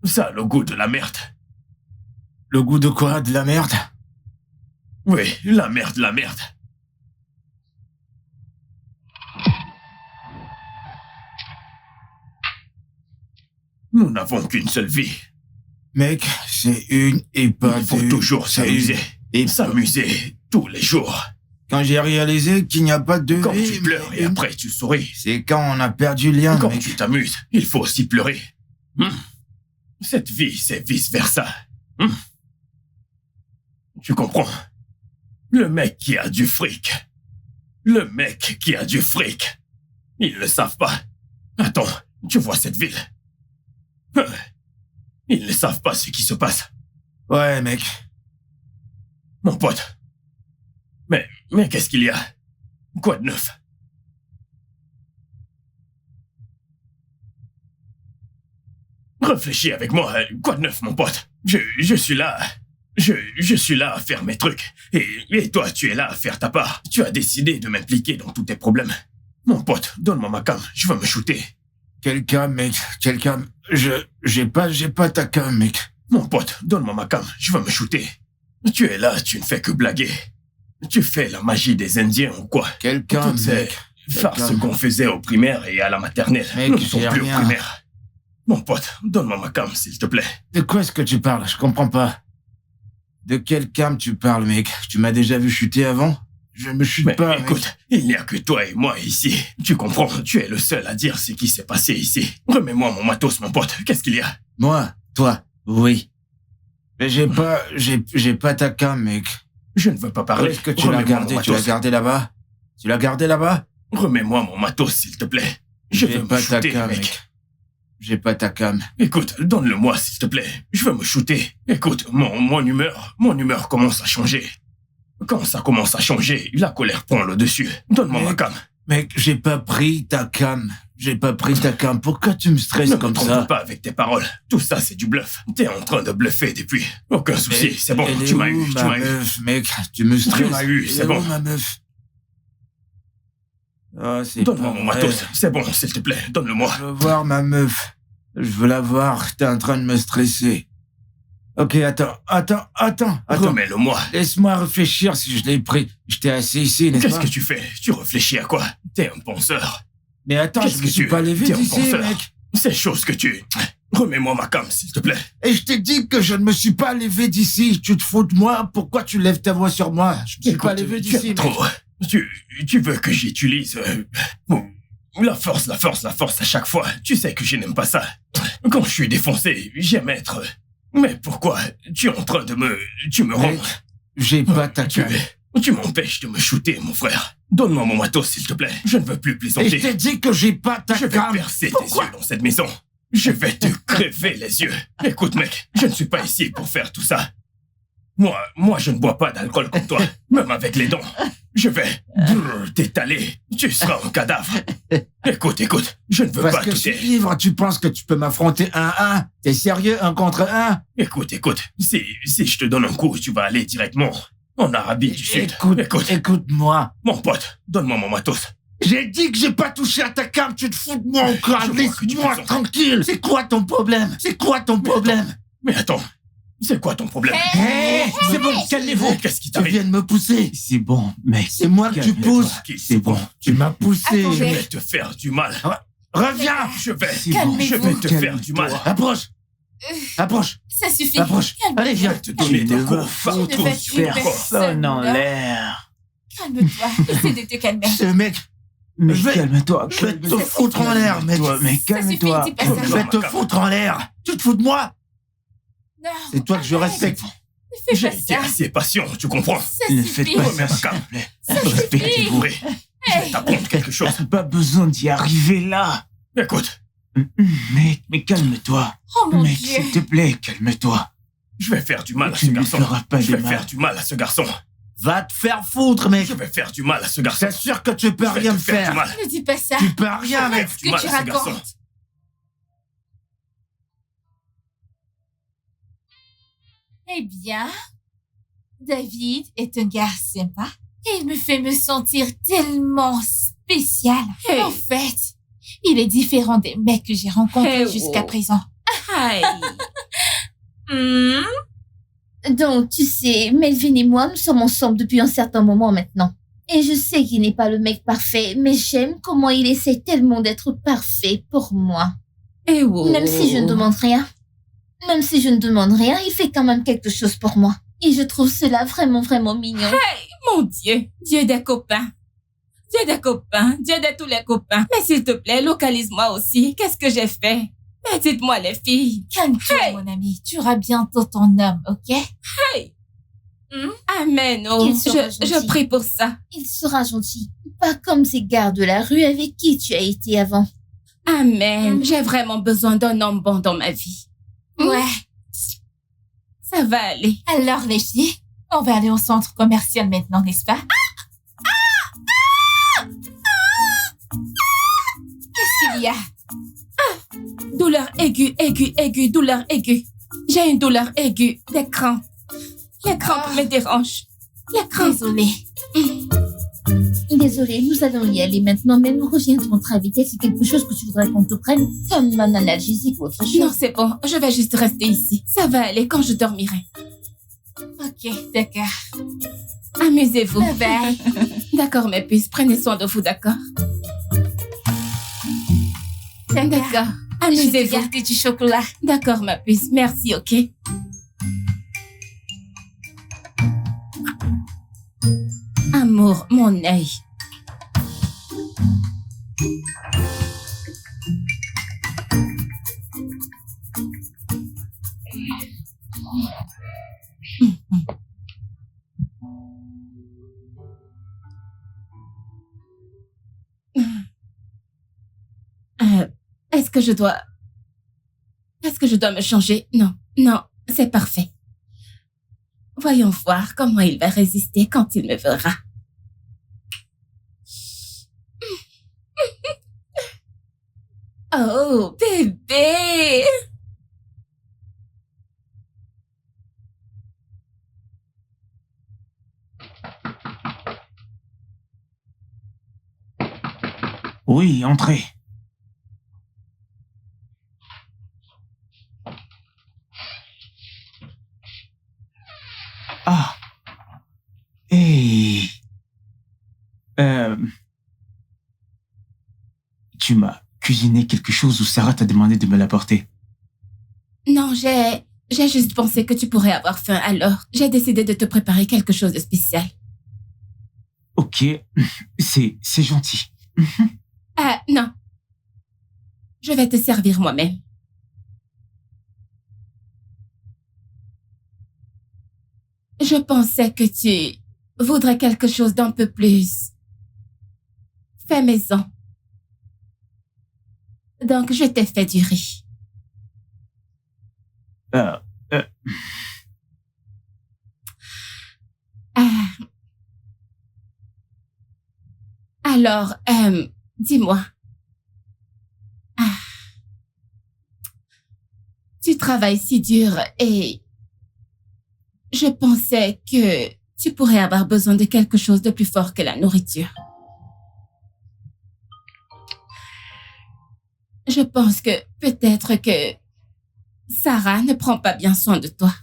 Ça a le goût de la merde. Le goût de quoi? De la merde? Oui, la merde, la merde. Nous n'avons qu'une seule vie. Mec, c'est une et pas Il faut deux. toujours C'est s'amuser. une- Et s'amuser tous les jours. Quand j'ai réalisé qu'il n'y a pas de Quand vie, tu pleures et mais- après tu souris. C'est quand on a perdu le lien, Quand mec. tu t'amuses, il faut aussi pleurer. Cette vie, c'est vice-versa. Tu comprends? Le mec qui a du fric. Le mec qui a du fric. Ils le savent pas. Attends, tu vois cette ville? Ils ne savent pas ce qui se passe. Ouais, mec. Mon pote. Mais qu'est-ce qu'il y a? Quoi de neuf? Réfléchis avec moi. Quoi de neuf, mon pote? Je suis là. Je suis là à faire mes trucs. Et toi, tu es là à faire ta part. Tu as décidé de m'impliquer dans tous tes problèmes. Mon pote, donne-moi ma cam. Je veux me shooter. Quelqu'un, mec. Quelqu'un. J'ai pas ta cam, mec. Mon pote, donne-moi ma cam. Je veux me shooter. Tu es là, tu ne fais que blaguer. Tu fais la magie des Indiens ou quoi? Quelqu'un, Toutes ces mec. farces Quelqu'un. qu'on faisait au primaire et à la maternelle. Mec, Nous ne sommes j'ai plus rien. au primaire. Mon pote, donne-moi ma cam, s'il te plaît. De quoi est-ce que tu parles? Je comprends pas. De quelle cam tu parles, mec? Tu m'as déjà vu chuter avant? Je me chute Mais pas, écoute, mec. il n'y a que toi et moi ici. Tu comprends? Tu es le seul à dire ce qui s'est passé ici. Remets-moi mon matos, mon pote. Qu'est-ce qu'il y a? Moi? Toi? Oui. Mais j'ai pas ta cam, mec. Je ne veux pas parler. Est-ce que tu l'as gardé? Tu l'as gardé là-bas? Tu l'as gardé là-bas? Remets-moi mon matos, s'il te plaît. Je veux me pas ta shooter, cam, mec. J'ai pas ta cam. Écoute, donne-le-moi, s'il te plaît. Je veux me shooter. Écoute, mon humeur commence à changer. Quand ça commence à changer, la colère prend le dessus. Donne-moi ma cam. Mec, j'ai pas pris ta cam. J'ai pas pris ta cam. Pourquoi tu me stresses Ne comme me trompe ça? pas avec tes paroles. Tout ça, c'est du bluff. T'es en train de bluffer depuis. Aucun souci, Mais c'est bon. elle est Tu m'as où, eu, tu ma m'as eu. meuf, mec? Tu me stresses. Tu m'as eu, Elle c'est est bon. où, ma meuf? Oh, c'est Donne-moi pas mon vrai. matos. C'est bon, s'il te plaît. Donne-le-moi. Je veux voir ma meuf. Je veux la voir. T'es en train de me stresser. Ok, attends. Remets-le-moi. Laisse-moi réfléchir si je l'ai pris. Je t'ai assis ici, n'est-ce Qu'est-ce pas? que tu fais? Tu réfléchis à quoi? T'es un penseur. Mais attends, je Qu'est-ce me que suis tu pas levé T'es un d'ici, penseur. mec. C'est chose que tu... Remets-moi ma cam, s'il te plaît. Et je t'ai dit que je ne me suis pas levé d'ici. Tu te fous de moi? Pourquoi tu lèves ta voix sur moi? Je me suis pas levé tu d'ici, aimes mec. trop. Tu veux que j'utilise... la force à chaque fois. Tu sais que je n'aime pas ça. Quand je suis défoncé, j'aime être... Mais pourquoi? Tu es en train de me... Tu me rends... Mec, j'ai pas ta cam. Tu m'empêches de me shooter, mon frère. Donne-moi mon matos, s'il te plaît. Je ne veux plus Et plaisanter. je t'ai dit que j'ai pas ta Je vais cam. percer tes yeux dans cette maison. Je vais te crever les yeux. Écoute, mec, je ne suis pas ici pour faire tout ça. Moi, je ne bois pas d'alcool comme toi, même avec les dents. Je vais t'étaler. Tu seras un cadavre. Écoute, je ne veux Parce pas que je suis toucher. ivre, tu penses que tu peux m'affronter 1-1? T'es sérieux, 1 contre 1? Écoute, si je te donne un coup, tu vas aller directement en Arabie du Sud. Écoute-moi. Mon pote, donne-moi mon matos. J'ai dit que j'ai pas touché à ta cam, tu te fous de moi encore. Je vois que tu Laisse-moi plaisantes. tranquille. C'est quoi ton problème? Mais attends, c'est quoi ton problème? C'est bon, calmez-vous. Qu'est-ce qui Tu t'arrive? viens de me pousser. C'est bon, mec. C'est moi que tu Calme-toi. pousses. C'est bon. Tu m'as poussé. Je vais te faire du mal. Reviens. Je vais Calmez-vous. te faire du mal. Approche. Approche. Ça suffit. Approche. Calme-toi. Allez, viens. Je vais te donner des coups Je ne partout vais sur tuer ton corps. Personne en là. l'air. Calme-toi. Essaie de te calmer. Ce mec, Mais Je vais- calme-toi. je vais te foutre en l'air, mec. Calme-toi, mec. Ça suffit, Calme-toi. dis pas ça. Je vais te foutre en l'air. Tu te fous de moi? Non. C'est toi que je arrête. respecte. Ne fais J'ai pas été ça. assez patient, tu comprends? Ça Ne suffit. faites pas ça, Remets ma s'il cam. te plaît. Ça suffit. Respectez-vous. Oui, je vais t'apprendre quelque chose. T'as pas besoin d'y arriver là. Écoute, Mec, mais calme-toi. Oh mon Mec, Dieu. s'il te plaît, calme-toi. je vais faire du mal à Tu ce ne garçon. feras pas Je de vais mal. faire du mal à ce garçon. Va te faire foutre, mec. Je vais faire du mal à ce Je garçon. t'assure que tu peux Je vais rien te me faire faire. du mal. Ne dis pas ça. Tu peux rien, mec. Arrête ce du que mal tu à ce garçon. racontes. Eh bien, David est un gars sympa. Et il me fait me sentir tellement spécial. En fait, il est différent des mecs que j'ai rencontrés jusqu'à présent. Aïe. Donc, tu sais, Melvin et moi, nous sommes ensemble depuis un certain moment maintenant. Et je sais qu'il n'est pas le mec parfait, mais j'aime comment il essaie tellement d'être parfait pour moi. Eh oh. Même si je ne demande rien. Même si je ne demande rien, il fait quand même quelque chose pour moi. Et je trouve cela vraiment, vraiment mignon. Mon Dieu, Dieu des copains. Dieu des copains, Dieu de tous les copains. Mais s'il te plaît, localise-moi aussi. Qu'est-ce que j'ai fait? Mais dites-moi les filles. Calme-toi, mon ami. Tu auras bientôt ton homme, ok? Amen, oh. Il sera Je gentil. prie pour ça. Il sera gentil. Pas comme ces gars de la rue avec qui tu as été avant. Amen. J'ai vraiment besoin d'un homme bon dans ma vie. Ouais. Ça va aller. Alors, les filles, on va aller au centre commercial maintenant, n'est-ce pas? Qu'est-ce qu'il y a? Douleur aiguë, douleur aiguë. J'ai une douleur aiguë, des crampes. Les crampes me dérangent. Les crampes. Désolée. Désolée, nous allons y aller maintenant, mais nous reviendrons très vite. Est-ce quelque chose que tu voudrais qu'on te prenne comme un analgésique ou autre chose? Non, c'est bon. Je vais juste rester ici. Ça va aller quand je dormirai. Ok, d'accord. Amusez-vous. Bye bye. D'accord, mes puces. Prenez soin de vous, d'accord? D'accord. Je vais Amusez-vous. garder du chocolat. D'accord, ma puce. Merci, ok? pour mon œil. Est-ce que je dois... Est-ce que je dois me changer? Non, non, c'est parfait. Voyons voir comment il va résister quand il me verra. Oh, bébé! Oui, entrez. Ah. Hey. Tu m'as cuisiné quelque chose ou Sarah t'a demandé de me l'apporter? Non, j'ai juste pensé que tu pourrais avoir faim, alors j'ai décidé de te préparer quelque chose de spécial. Ok, c'est gentil. Ah, non. Je vais te servir moi-même. Je pensais que tu voudrais quelque chose d'un peu plus fait maison. Donc, je t'ai fait du riz. Ah, alors, dis-moi. Ah, tu travailles si dur et je pensais que tu pourrais avoir besoin de quelque chose de plus fort que la nourriture. Je pense que peut-être que Sarah ne prend pas bien soin de toi.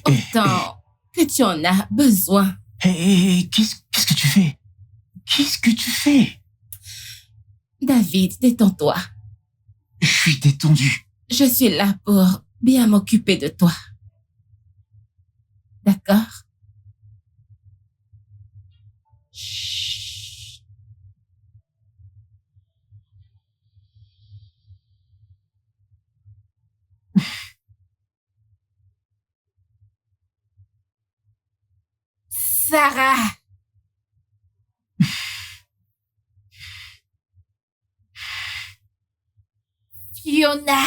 Autant que tu en as besoin. Qu'est-ce que tu fais? Qu'est-ce que tu fais? David, détends-toi. Je suis détendu. Je suis là pour bien m'occuper de toi. D'accord? Chut. Sarah! Fiona!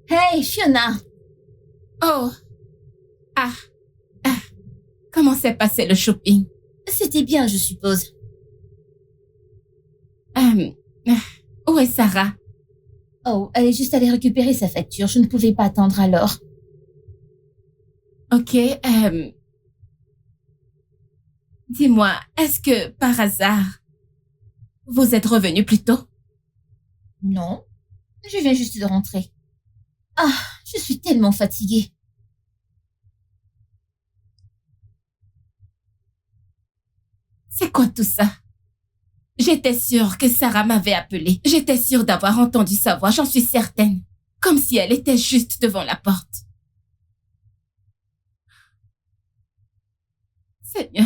Hey, Fiona. Oh. Ah. Comment s'est passé le shopping? C'était bien, je suppose. Où est Sarah? Oh, elle est juste allée récupérer sa facture. Je ne pouvais pas attendre alors. Ok, dis-moi, est-ce que, par hasard, vous êtes revenu plus tôt? Non, je viens juste de rentrer. Ah, je suis tellement fatiguée. C'est quoi tout ça? J'étais sûre que Sarah m'avait appelé. J'étais sûre d'avoir entendu sa voix, j'en suis certaine. Comme si elle était juste devant la porte. Seigneur.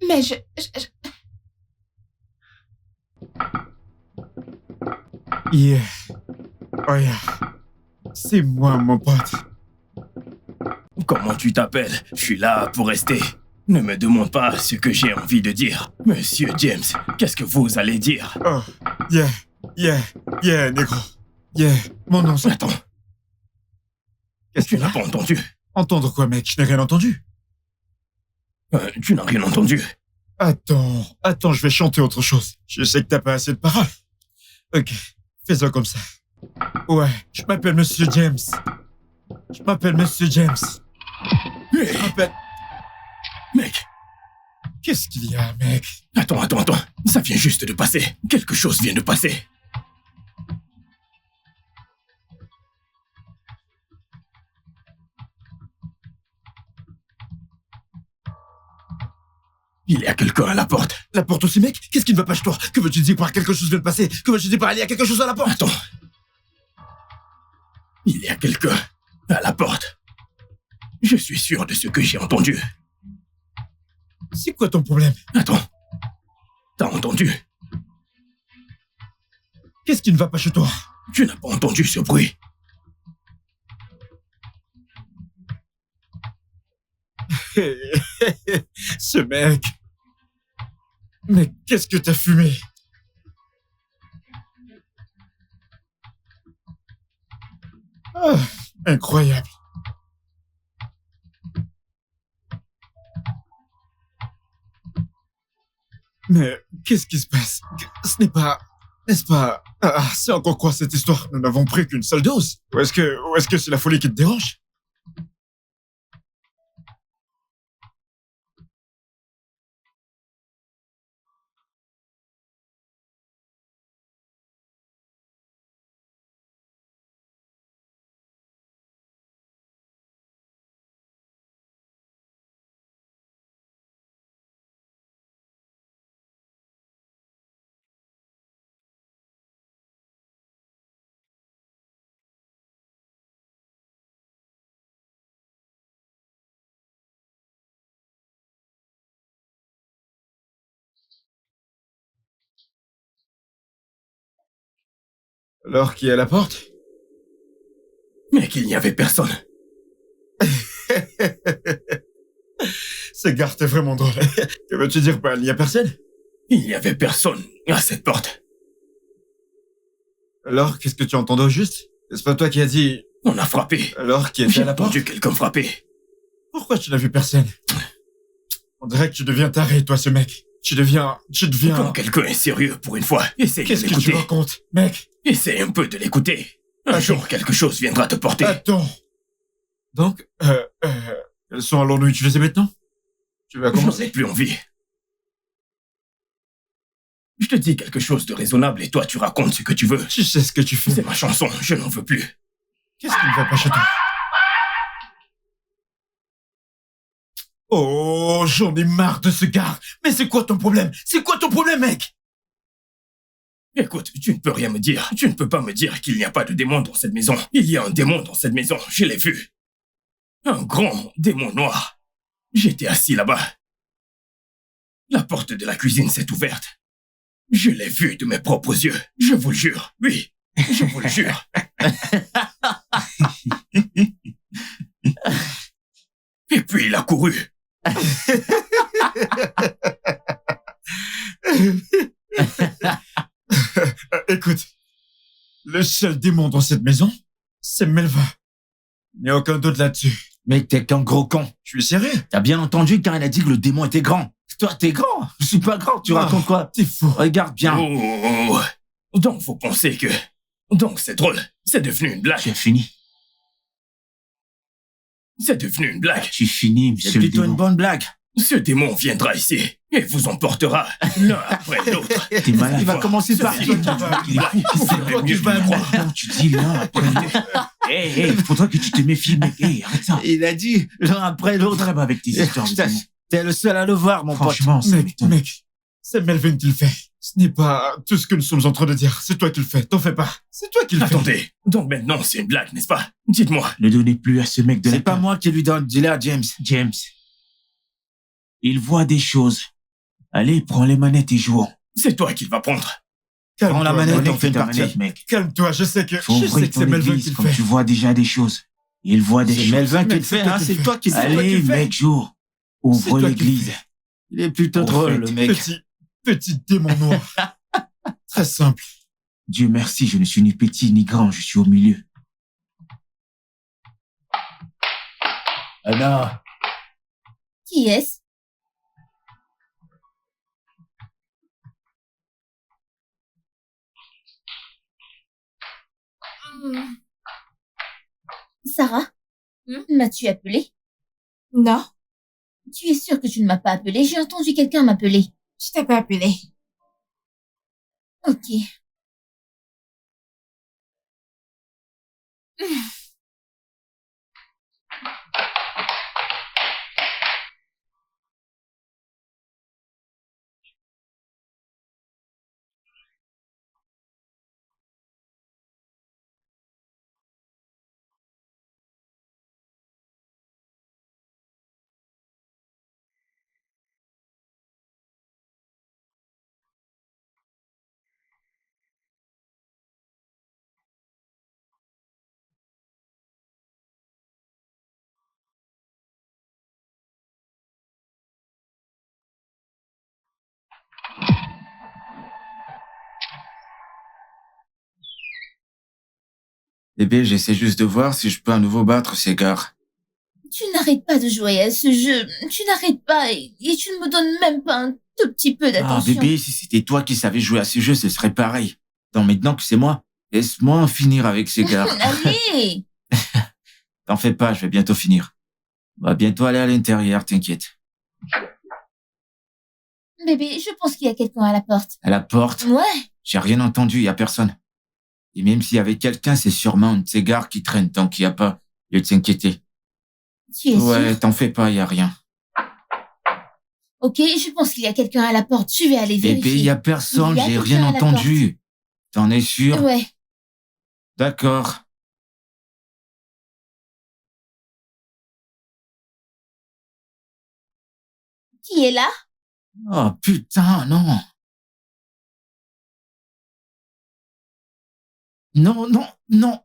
Mais Yeah. Oh yeah. C'est moi, mon pote. Comment tu t'appelles? Je suis là pour rester. Ne me demande pas ce que j'ai envie de dire. Monsieur James, qu'est-ce que vous allez dire? Oh, yeah, négro. Yeah, mon nom c'est... Attends. Qu'est-ce que Tu n'as pas entendu? Entendre quoi, mec? Je n'ai rien entendu. Tu n'as rien entendu? Attends, je vais chanter autre chose. Je sais que t'as pas assez de paroles. Ok, fais-en comme ça. Ouais, je m'appelle Monsieur James. Je m'appelle... Mec, Qu'est-ce qu'il y a, mec? attends. Ça vient juste de passer. Quelque chose vient de passer. Il y a quelqu'un à la porte. La porte aussi, mec? Qu'est-ce qui ne va pas chez toi? Que veux-tu dire par quelque chose vient de passer? Que veux-tu dire par il y a quelque chose à la porte? Attends. Il y a quelqu'un à la porte. Je suis sûr de ce que j'ai entendu. C'est quoi ton problème? Attends. T'as entendu? Qu'est-ce qui ne va pas chez toi? Tu n'as pas entendu ce bruit? Ce mec... Mais qu'est-ce que t'as fumé? Ah, incroyable. Mais qu'est-ce qui se passe? Ce n'est pas... N'est-ce pas... Ah, c'est encore quoi cette histoire? Nous n'avons pris qu'une seule dose. Ou est-ce que c'est la folie qui te dérange? Alors, qui est à la porte? Mais qu'il n'y avait personne. Ce gars, t'es vraiment drôle. Que veux-tu dire par il n'y a personne? Il n'y avait personne à cette porte. Alors, qu'est-ce que tu entendais au juste? Est-ce pas toi qui as dit... On a frappé. Alors, qui était J'ai à la porte? entendu quelqu'un frapper. Pourquoi tu n'as vu personne? On dirait que tu deviens taré, toi, ce mec. Tu deviens... Quand quelqu'un est sérieux pour une fois, essaie de Qu'est-ce que tu l'écouter. racontes, mec? Essaie un peu de l'écouter. Un Attends. jour, quelque chose viendra te porter. Attends. Donc, quels sont allons-nous utiliser maintenant? Tu vas Je n'en ai commencer? plus envie. Je te dis quelque chose de raisonnable et toi, tu racontes ce que tu veux. Tu sais ce que tu fais. C'est ma chanson, je n'en veux plus. Qu'est-ce qui ne va pas chez toi? Oh, j'en ai marre de ce gars. Mais c'est quoi ton problème? C'est quoi ton problème, mec? Écoute, tu ne peux rien me dire. Tu ne peux pas me dire qu'il n'y a pas de démon dans cette maison. Il y a un démon dans cette maison, je l'ai vu. Un grand démon noir. J'étais assis là-bas. La porte de la cuisine s'est ouverte. Je l'ai vu de mes propres yeux. Je vous le jure. Oui, je vous le jure. Et puis il a couru. Écoute, le seul démon dans cette maison, c'est Melva. Il n'y a aucun doute là-dessus. Mec, t'es qu'un gros con. Je suis sérieux. T'as bien entendu quand elle a dit que le démon était grand. Toi, t'es grand. Je suis pas grand. Tu racontes quoi? T'es fou. Regarde bien. Oh. Donc vous pensez que... Donc c'est drôle. C'est devenu une blague. Tu as fini. C'est devenu une blague. Tu finis, C'est monsieur le plutôt démon. une bonne blague. Ce démon viendra ici et vous emportera l'un après l'autre. T'es malade. Il va commencer par Ceci toi. est une blague. Il est fou. Vous C'est ferez toi qui mieux de vas le me croire. Non, tu dis l'un après l'autre. Hé, faudra que tu te méfies, mec. Hé, arrête ça. Il a dit l'un après l'autre. Trêve avec tes histoires de Putain, démons. T'es le seul à le voir, mon pote. Franchement, ça Mec, m'étonne. mec, c'est Melvin qui le fait. Ce n'est pas tout ce que nous sommes en train de dire. C'est toi qui le fais. T'en fais pas. C'est toi qui le fais. Attendez, donc maintenant c'est une blague, n'est-ce pas? Dites-moi. Ne donnez plus à ce mec de la C'est pas peur. moi qui lui donne. Dis-le à James. James. Il voit des choses. Allez, prends les manettes et jouons. C'est toi qui va prendre. Prends la Calme-toi, manette, mec. on fait une ta partie. manette, mec. Calme-toi, je sais que Faut c'est ouvrir ton Melvin qui église le comme fait. tu vois déjà des choses. Il voit des C'est choses. Melvin qui Mec, le fait, c'est toi hein. qui C'est le toi qui le fais. Allez, mec, joue. C'est Ouvre toi qui le l'église. fais. Il est plutôt Au drôle, fait, le mec. Petit démon noir. Très simple. Dieu merci, je ne suis ni petit ni grand, je suis au milieu. Anna. Qui est-ce? Sarah, m'as-tu appelé? Non, Tu es sûre que tu ne m'as pas appelé? J'ai entendu quelqu'un m'appeler. je t'ai pas appelé. Ok. Bébé, j'essaie juste de voir si je peux à nouveau battre ces gars. Tu n'arrêtes pas de jouer à ce jeu. Tu n'arrêtes pas et tu ne me donnes même pas un tout petit peu Ah, d'attention. bébé, si c'était toi qui savais jouer à ces jeux, ce serait pareil. Non, maintenant que c'est moi, laisse-moi en finir avec ces gars. Allez! T'en fais pas, je vais bientôt finir. On va bientôt aller à l'intérieur, t'inquiète. Bébé, je pense qu'il y a quelqu'un à la porte. À la porte, Ouais. j'ai rien entendu, y a personne. Et même s'il y avait quelqu'un, c'est sûrement un de ces gars qui traîne tant qu'il y a pas lieu de s'inquiéter. Tu es Ouais, sûr? t'en fais pas, y a rien. Ok, je pense qu'il y a quelqu'un à la porte. Je vais aller vérifier. Bébé, y a personne, Il y a j'ai quelqu'un rien à la entendu. T'en es sûr? Ouais. D'accord. Qui est là? Oh putain, non. Non, non, non.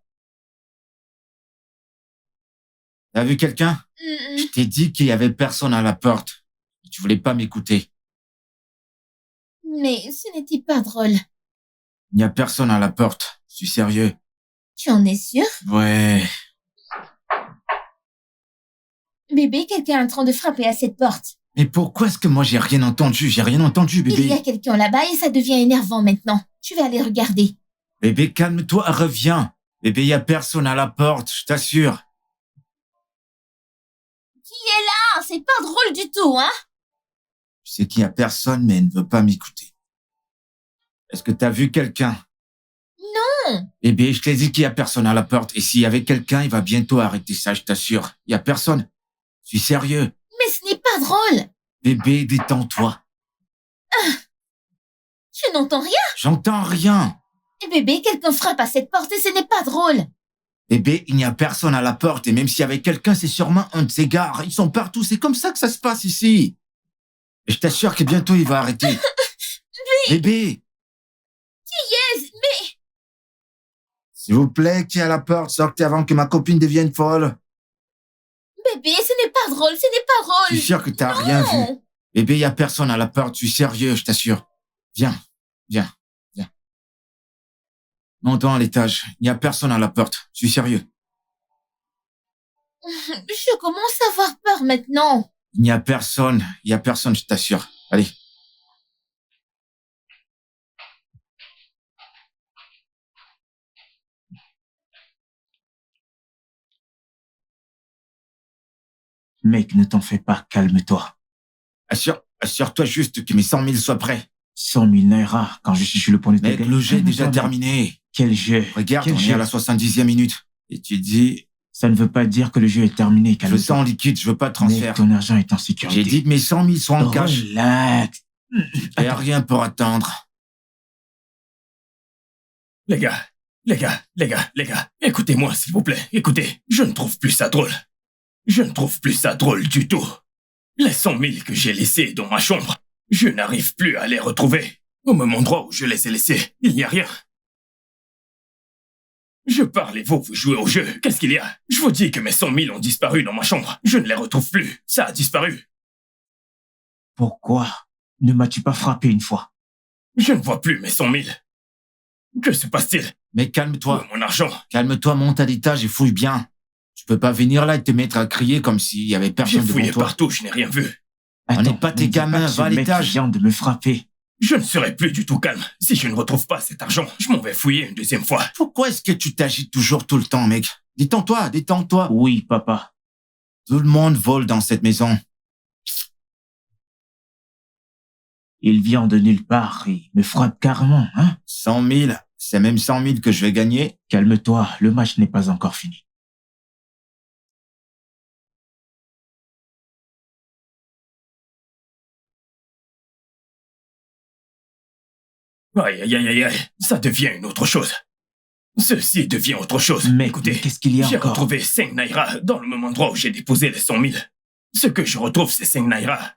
T'as vu quelqu'un? Je t'ai dit qu'il y avait personne à la porte. Tu voulais pas m'écouter. Mais ce n'était pas drôle. Il n'y a personne à la porte. Je suis sérieux. Tu en es sûr? Ouais. Bébé, quelqu'un est en train de frapper à cette porte. Mais pourquoi est-ce que moi j'ai rien entendu? J'ai rien entendu, Il bébé. y a quelqu'un là-bas et ça devient énervant maintenant. Je vais aller regarder. Bébé, calme-toi, reviens. Bébé, il y a personne à la porte, je t'assure. Qui est là? C'est pas drôle du tout, hein? Je sais qu'il y a personne, mais elle ne veut pas m'écouter. Est-ce que t'as vu quelqu'un? Non! Bébé, je t'ai dit qu'il y a personne à la porte. Et s'il y avait quelqu'un, il va bientôt arrêter ça, je t'assure. Il y a personne. Je suis sérieux. Mais ce n'est pas drôle. Bébé, détends-toi. Tu n'entends rien? J'entends rien. Bébé, quelqu'un frappe à cette porte et ce n'est pas drôle. Bébé, il n'y a personne à la porte. Et même s'il y avait quelqu'un, c'est sûrement un de ces gars. Ils sont partout. C'est comme ça que ça se passe ici. Et je t'assure que bientôt, il va arrêter. Bébé. Qui est-ce? Mais... S'il vous plaît, qui est à la porte? Sortez avant que ma copine devienne folle. Bébé, ce n'est pas drôle, ce n'est pas drôle. Je suis sûr que t'as rien vu. Bébé, il y a personne à la porte. Je suis sérieux, je t'assure. Viens, viens, viens. Montons à l'étage. Il n'y a personne à la porte. Je suis sérieux. Je commence à avoir peur maintenant. Il n'y a personne. Il n'y a personne, je t'assure. Allez. Mec, ne t'en fais pas, calme-toi. Assure-toi juste que mes 100 000 soient prêts. 100 000 naira quand je suis sur le point de te Mec, gagner. le jeu est déjà Calme-toi, terminé. mec. Quel jeu? Regarde, Quel on est jeu? à la 70e minute. Et tu dis, Ça ne veut pas dire que le jeu est terminé, je calme-toi. sens en liquide, je veux pas de transfert. Mec, ton argent est en sécurité. J'ai dit que mes 100 000 sont en cash. Relax. Il n'y a rien pour attendre. Les gars, écoutez-moi, s'il vous plaît. Écoutez, je ne trouve plus ça drôle. Je ne trouve plus ça drôle du tout. Les 100 000 que j'ai laissés dans ma chambre, je n'arrive plus à les retrouver. Au même endroit où je les ai laissés, il n'y a rien. Je parle et vous jouez au jeu. Qu'est-ce qu'il y a? Je vous dis que mes 100 000 ont disparu dans ma chambre. Je ne les retrouve plus. Ça a disparu. Pourquoi ne m'as-tu pas frappé une fois? Je ne vois plus mes 100 000. Que se passe-t-il? Mais Où calme-toi. est mon argent? Calme-toi, monte à l'étage et fouille bien. Tu peux pas venir là et te mettre à crier comme s'il y avait J'ai personne devant fouillé toi. partout, je n'ai rien vu. On n'est Attends, pas tes ne dis gamins, que ce va à mec l'étage. vient de me frapper. Je ne serai plus du tout calme. Si je ne retrouve pas cet argent, je m'en vais fouiller une deuxième fois. Pourquoi est-ce que tu t'agites toujours tout le temps, mec? Détends-toi, détends-toi. Oui, papa. Tout le monde vole dans cette maison. Il vient de nulle part et me frappe carrément, hein? 100 000, c'est même 100 000 que je vais gagner. Calme-toi, le match n'est pas encore fini. Aïe, aïe, aïe, aïe, aïe, ça devient une autre chose. Ceci devient autre chose. Mec, Écoutez, mais qu'est-ce qu'il y a j'ai encore? retrouvé 5 naira dans le même endroit où j'ai déposé les 100 000. Ce que je retrouve, c'est 5 naira.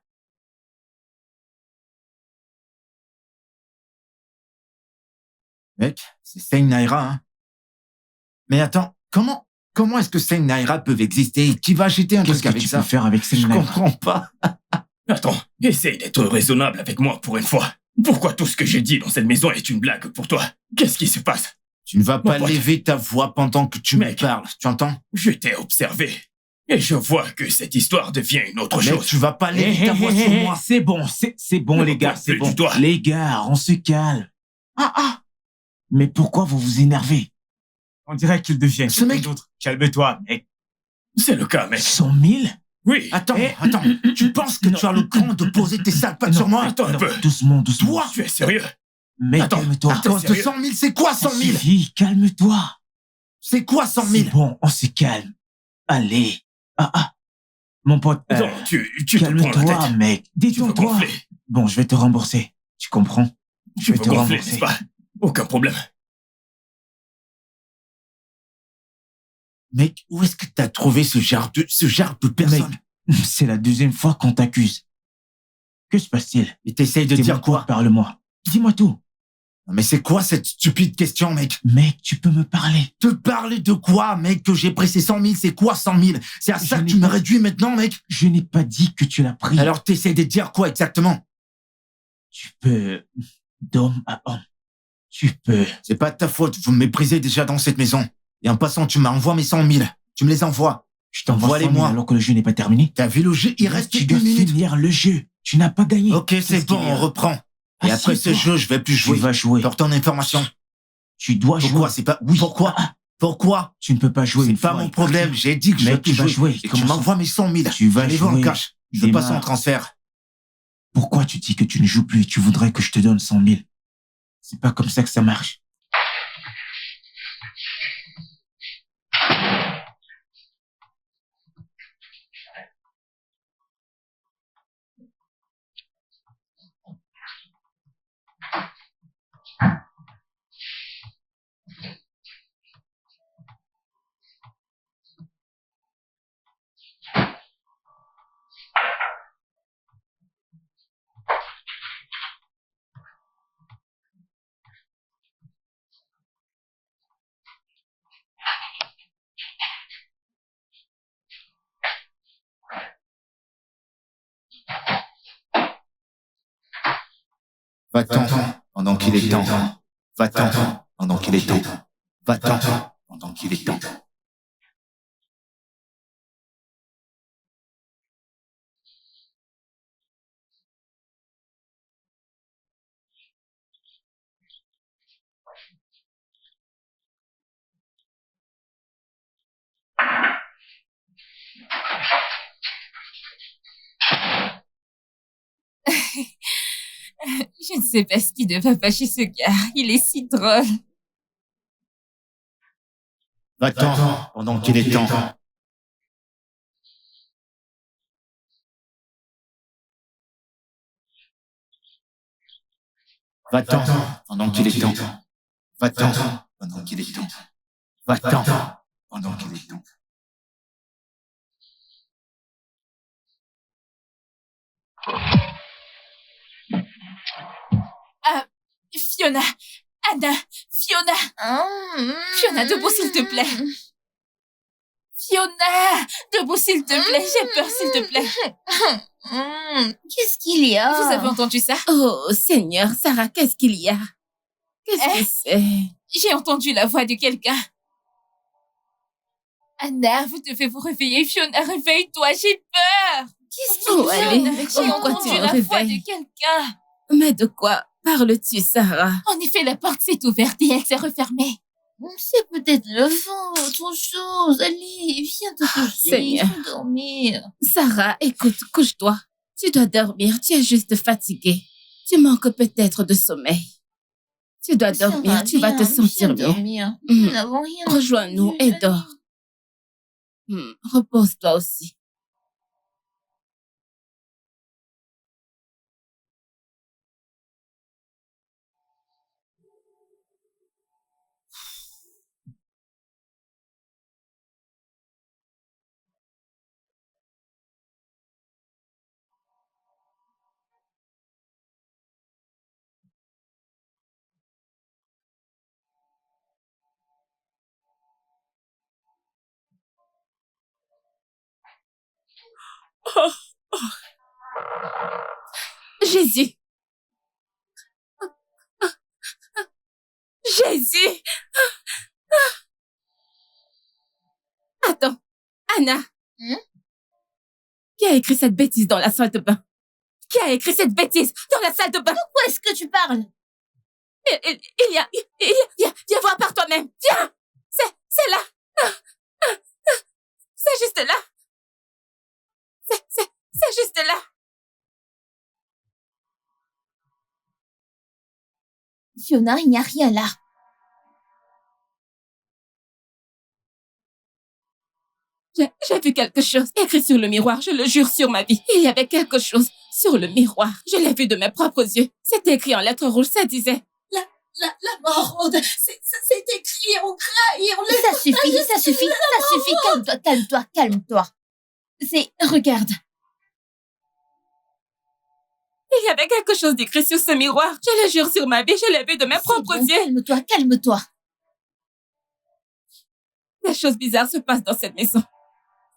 Mec, c'est 5 naira, hein. Mais attends, comment est-ce que 5 naira peuvent exister? Qui va acheter un Qu'est-ce truc que avec tu ça? peux faire avec ces Je naira? comprends pas. Attends, essaye d'être raisonnable avec moi pour une fois. Pourquoi tout ce que j'ai dit dans cette maison est une blague pour toi? Qu'est-ce qui se passe? Tu ne vas pas pote. lever ta voix pendant que tu me Mec. parles, tu entends? Je t'ai observé. Et je vois que cette histoire devient une autre Mec, chose. tu vas pas lever ta voix sur moi. C'est bon, c'est bon, Ne les me gars, pointe c'est plus bon. du doigt. Les gars, on se calme. Mais pourquoi vous vous énervez? On dirait qu'ils deviennent Ce mec- d'autres. Calme-toi, mec. C'est le cas, mec. 100 000? Oui. Attends, tu penses que Non. tu as le cran de poser tes sales pattes Non, sur moi? Attends un Non, peu. doucement, doucement. Toi, Tu es sérieux? Mec, Attends, calme-toi. attends. cause de sérieux? 100 000, c'est quoi 100 000? Suffit, calme-toi. C'est quoi 100 C'est 000? bon, on se calme. Allez. Mon pote, Non, tu te prends la calme-toi, tête. mec. Tu veux Détends-toi. gonfler. Bon, je vais te rembourser. Tu comprends? Tu vais veux te gonfler, rembourser. n'est-ce pas? Aucun problème. Mec, où est-ce que t'as trouvé ce genre de personne? C'est la deuxième fois qu'on t'accuse. Que se passe-t-il? Et t'essayes de Dis-moi dire tout, quoi? Parle-moi. Dis-moi tout. Mais c'est quoi cette stupide question, mec? Mec, tu peux me parler. Te parler de quoi, mec? Que j'ai pressé 100 000, c'est quoi 100 000? C'est à ça Je que n'ai tu me pas- réduis maintenant, mec? Je n'ai pas dit que tu l'as pris. Alors t'essayes de dire quoi exactement? Tu peux, d'homme à homme. Tu peux. C'est pas de ta faute, vous me méprisez déjà dans cette maison. Et en passant, tu m'envoies mes 100 000. Tu me les envoies. Je t'envoie Envoie-les 100 000 moi. alors que le jeu n'est pas terminé. T'as vu le jeu? Il Mec, reste tu une dois minute. finir le jeu. Tu n'as pas gagné. Ok, Qu'est-ce c'est bon, qu'il y a? on reprend. Et après ce Assieds-toi. jeu, je vais plus Tu jouer. vas jouer. Pour ton information. Tu dois Pourquoi? jouer. C'est pas... Oui. Pourquoi? Pourquoi? Tu ne peux pas jouer C'est une pas fois mon et problème. partir. J'ai dit que je Mec, vais plus tu vas jouer. jouer. Et tu Comment ça? m'envoies mes 100 000. Tu vas Je les veux en jouer. cash. Je veux pas Démarre. sans transfert. Pourquoi tu dis que tu ne joues plus et tu voudrais que je te donne 100 000? C'est pas comme ça que ça marche. Va-t'en pendant qu'il est temps. Va-t'en pendant qu'il est temps. Va-t'en pendant qu'il est temps. Je ne sais pas ce qui devait fâcher ce gars. Il est si drôle. Va-t'en pendant qu'il est temps. Va-t'en pendant qu'il est temps. Va-t'en pendant qu'il est temps. Va-t'en pendant qu'il est temps. Fiona, Anna, Fiona, Fiona, debout s'il te plaît. Fiona, debout s'il te plaît. J'ai peur s'il te plaît. Qu'est-ce qu'il y a? Vous avez entendu ça? Oh Seigneur, Sarah, qu'est-ce qu'il y a? Qu'est-ce que c'est? J'ai entendu la voix de quelqu'un. Anna, vous devez vous réveiller. Fiona, réveille-toi, j'ai peur. Qu'est-ce qu'il y a? Allez, J'ai pourquoi tu entendu me la voix réveilles? Quelqu'un. Mais de quoi parles-tu, Sarah? En effet, la porte s'est ouverte et elle s'est refermée. C'est peut-être le vent, autre chose. Allez, viens te coucher. Seigneur. Il faut dormir. Sarah, écoute, couche-toi. Tu dois dormir, tu es juste fatiguée. Tu manques peut-être de sommeil. Tu dois Ça dormir, va tu vas te bien, sentir viens mieux. dormir. Mhm. Nous n'avons rien Rejoins-nous entendu. et dors. Repose-toi aussi. Jésus. Jésus. Attends, Anna. Hmm? Qui a écrit cette bêtise dans la salle de bain? Qui a écrit cette bêtise dans la salle de bain? Pourquoi est-ce que tu parles? Viens voir par toi-même. Viens. C'est là. C'est juste là. C'est juste là. Fiona, il n'y a rien là. J'ai vu quelque chose écrit sur le miroir, je le jure sur ma vie. Il y avait quelque chose sur le miroir. Je l'ai vu de mes propres yeux. C'était écrit en lettres rouges, ça disait... La mort, c'est écrit en gras et en lettres. Ça suffit. Calme-toi. Regarde. Il y avait quelque chose d'écrit sur ce miroir. Je le jure sur ma vie, je l'ai vu de mes propres yeux. Calme-toi. Des choses bizarres se passent dans cette maison.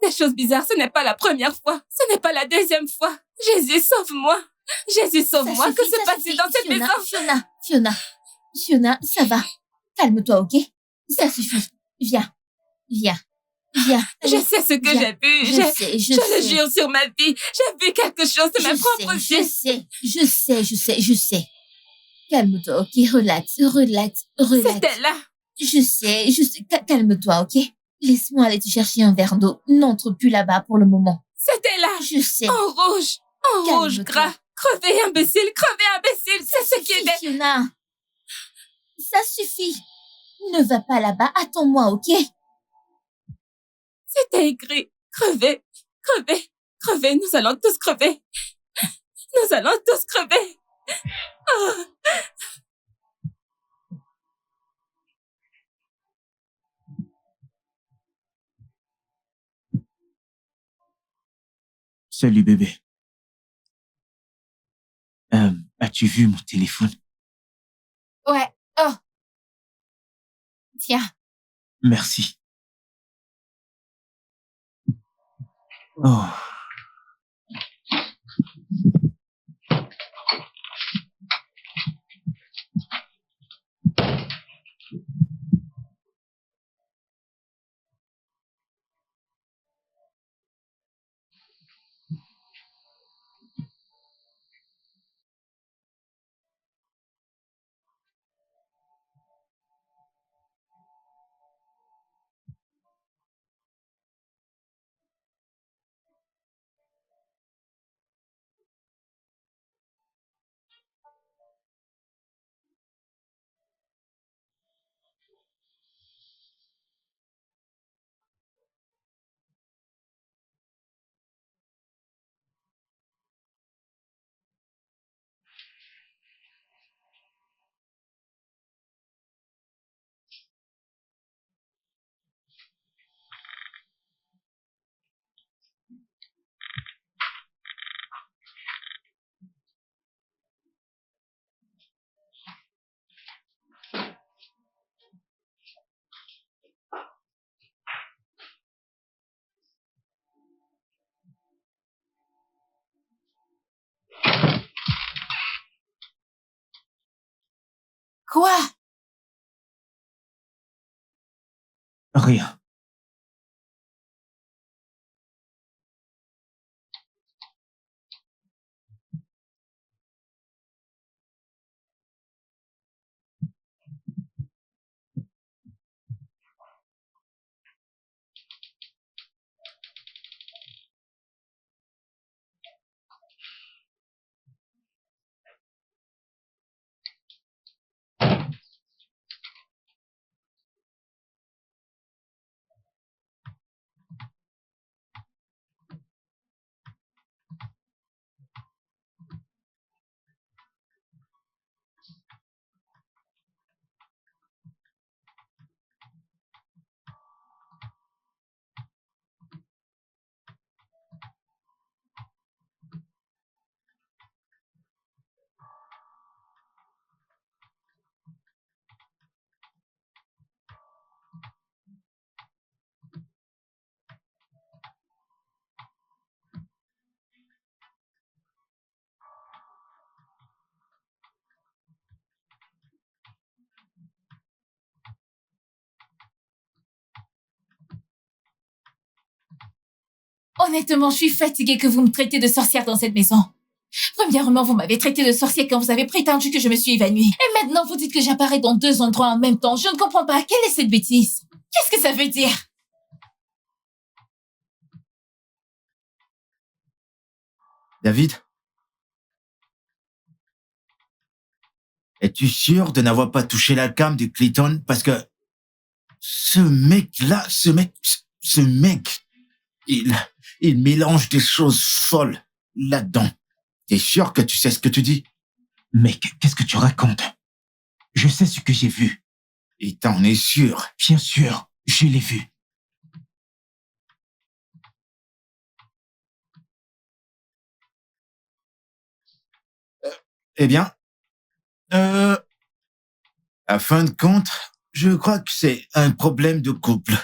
Des choses bizarres, ce n'est pas la première fois. Ce n'est pas la deuxième fois. Jésus, sauve-moi. Jésus, sauve-moi. Que se passe-t-il dans cette maison? Fiona, ça va. Calme-toi, ok? Ça suffit. Viens. Je sais ce que j'ai vu. Je le jure sur ma vie. J'ai vu quelque chose de mes propres yeux. Je sais. Calme-toi, ok? Relax. C'était là. Je sais. Calme-toi, ok? Laisse-moi aller te chercher un verre d'eau. N'entre plus là-bas pour le moment. C'était là. Je sais. En rouge gras. Crevez, imbécile. C'est ce qui est... Fiona. Ça suffit. Ne va pas là-bas. Attends-moi, ok? C'était écrit. Crevez. Nous allons tous crever. Oh. Salut bébé. As-tu vu mon téléphone? Ouais. Oh. Tiens. Merci. Oh. Quoi? Rien. Honnêtement, je suis fatiguée que vous me traitez de sorcière dans cette maison. Premièrement, vous m'avez traité de sorcière quand vous avez prétendu que je me suis évanouie. Et maintenant, vous dites que j'apparais dans 2 endroits en même temps. Je ne comprends pas. Quelle est cette bêtise? Qu'est-ce que ça veut dire? David? Es-tu sûr de n'avoir pas touché la cam du Clayton? Parce que ce mec-là, il mélange des choses folles là-dedans. T'es sûr que tu sais ce que tu dis? Mec, qu'est-ce que tu racontes? Je sais ce que j'ai vu. Et t'en es sûr? Bien sûr, je l'ai vu. Eh bien, à fin de compte, je crois que c'est un problème de couple.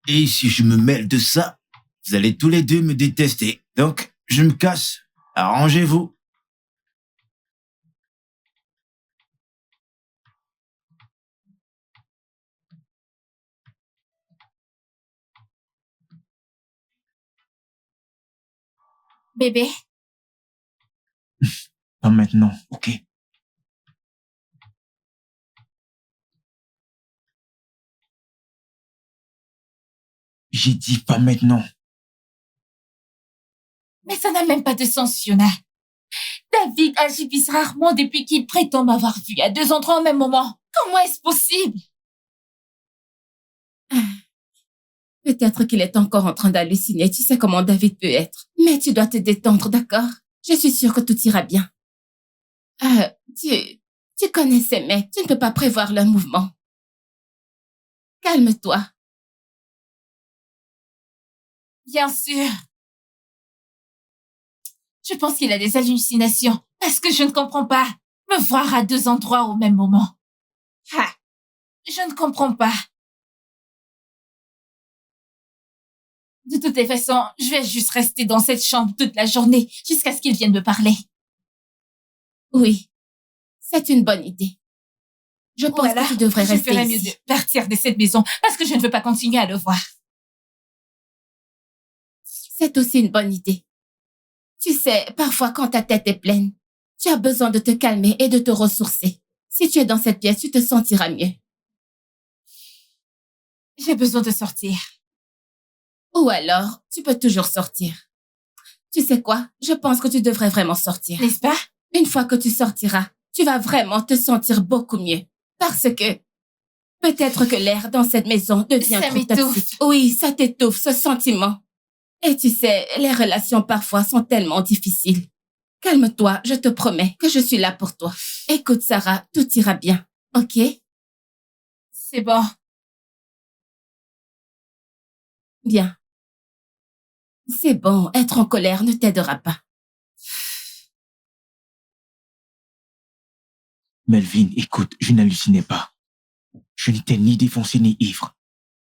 Et si je me mêle de ça, vous allez tous les deux me détester. Donc, je me casse. Arrangez-vous. Bébé, Pas maintenant, ok? J'ai dit pas maintenant. mais ça n'a même pas de sens, Fiona. David agit bizarrement depuis qu'il prétend m'avoir vue à 2 endroits au même moment. Comment est-ce possible? Peut-être qu'il est encore en train d'halluciner. Tu sais comment David peut être. Mais tu dois te détendre, d'accord? Je suis sûre que tout ira bien. Tu connais ces mecs. Tu ne peux pas prévoir leurs mouvements. Calme-toi. Bien sûr. Je pense qu'il a des hallucinations parce que je ne comprends pas. Me voir à 2 endroits au même moment. Ah, je ne comprends pas. De toutes les façons, je vais juste rester dans cette chambre toute la journée jusqu'à ce qu'il vienne me parler. Oui, c'est une bonne idée. Je pense Voilà, que tu devrais je rester ferais mieux ici. de partir de cette maison parce que je ne veux pas continuer à le voir. C'est aussi une bonne idée. Tu sais, parfois quand ta tête est pleine, tu as besoin de te calmer et de te ressourcer. Si tu es dans cette pièce, tu te sentiras mieux. J'ai besoin de sortir. Ou alors, tu peux toujours sortir. Tu sais quoi? Je pense que tu devrais vraiment sortir. N'est-ce pas? Une fois que tu sortiras, tu vas vraiment te sentir beaucoup mieux. Parce que peut-être que l'air dans cette maison devient Ça trop m'étouffe. toxique. Oui, ça t'étouffe, ce sentiment. Et tu sais, les relations parfois sont tellement difficiles. Calme-toi, je te promets que je suis là pour toi. Écoute, Sarah, tout ira bien, ok? C'est bon. Bien. C'est bon, être en colère ne t'aidera pas. Melvin, écoute, je n'hallucinais pas. Je n'étais ni défoncé ni ivre.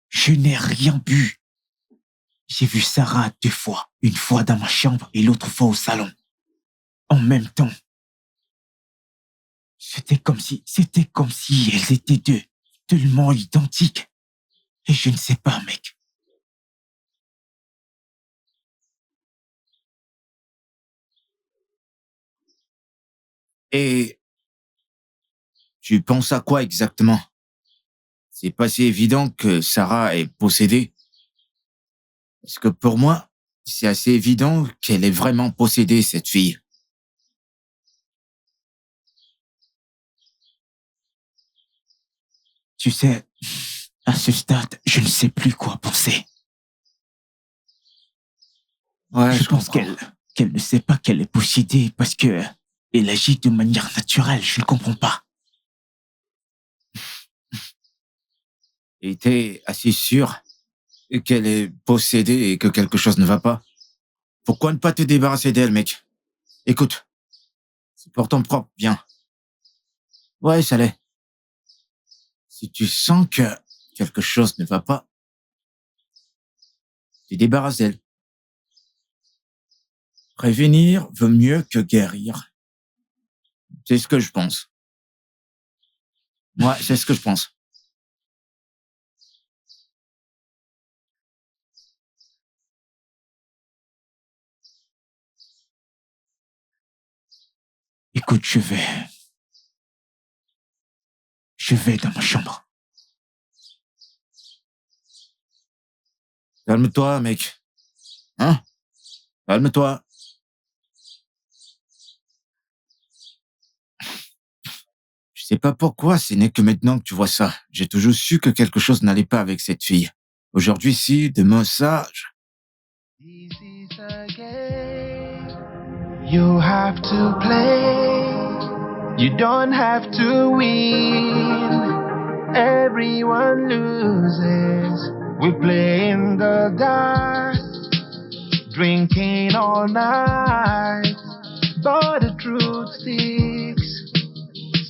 Je n'ai rien bu. J'ai vu Sarah 2 fois. Une fois dans ma chambre et l'autre fois au salon. En même temps. C'était comme si elles étaient 2, tellement identiques. Et je ne sais pas, mec. Et tu penses à quoi exactement? C'est pas si évident que Sarah est possédée. Parce que pour moi, c'est assez évident qu'elle est vraiment possédée, cette fille. Tu sais, à ce stade, je ne sais plus quoi penser. Ouais, je pense qu'elle ne sait pas qu'elle est possédée parce que elle agit de manière naturelle. Je ne comprends pas. Et t'es assez sûr qu'elle est possédée et que quelque chose ne va pas? Pourquoi ne pas te débarrasser d'elle, mec? Écoute, c'est pour ton propre bien. Ouais, ça l'est. Si tu sens que quelque chose ne va pas, te débarrasse d'elle. Prévenir vaut mieux que guérir. C'est ce que je pense. Ouais, c'est ce que je pense. Écoute, je vais dans ma chambre. Calme-toi, mec. Hein? Calme-toi. Je sais pas pourquoi, ce n'est que maintenant que tu vois ça. J'ai toujours su que quelque chose n'allait pas avec cette fille. Aujourd'hui, si, demain, ça. You have to play. You don't have to win. Everyone loses. We play in the dark, drinking all night. But the truth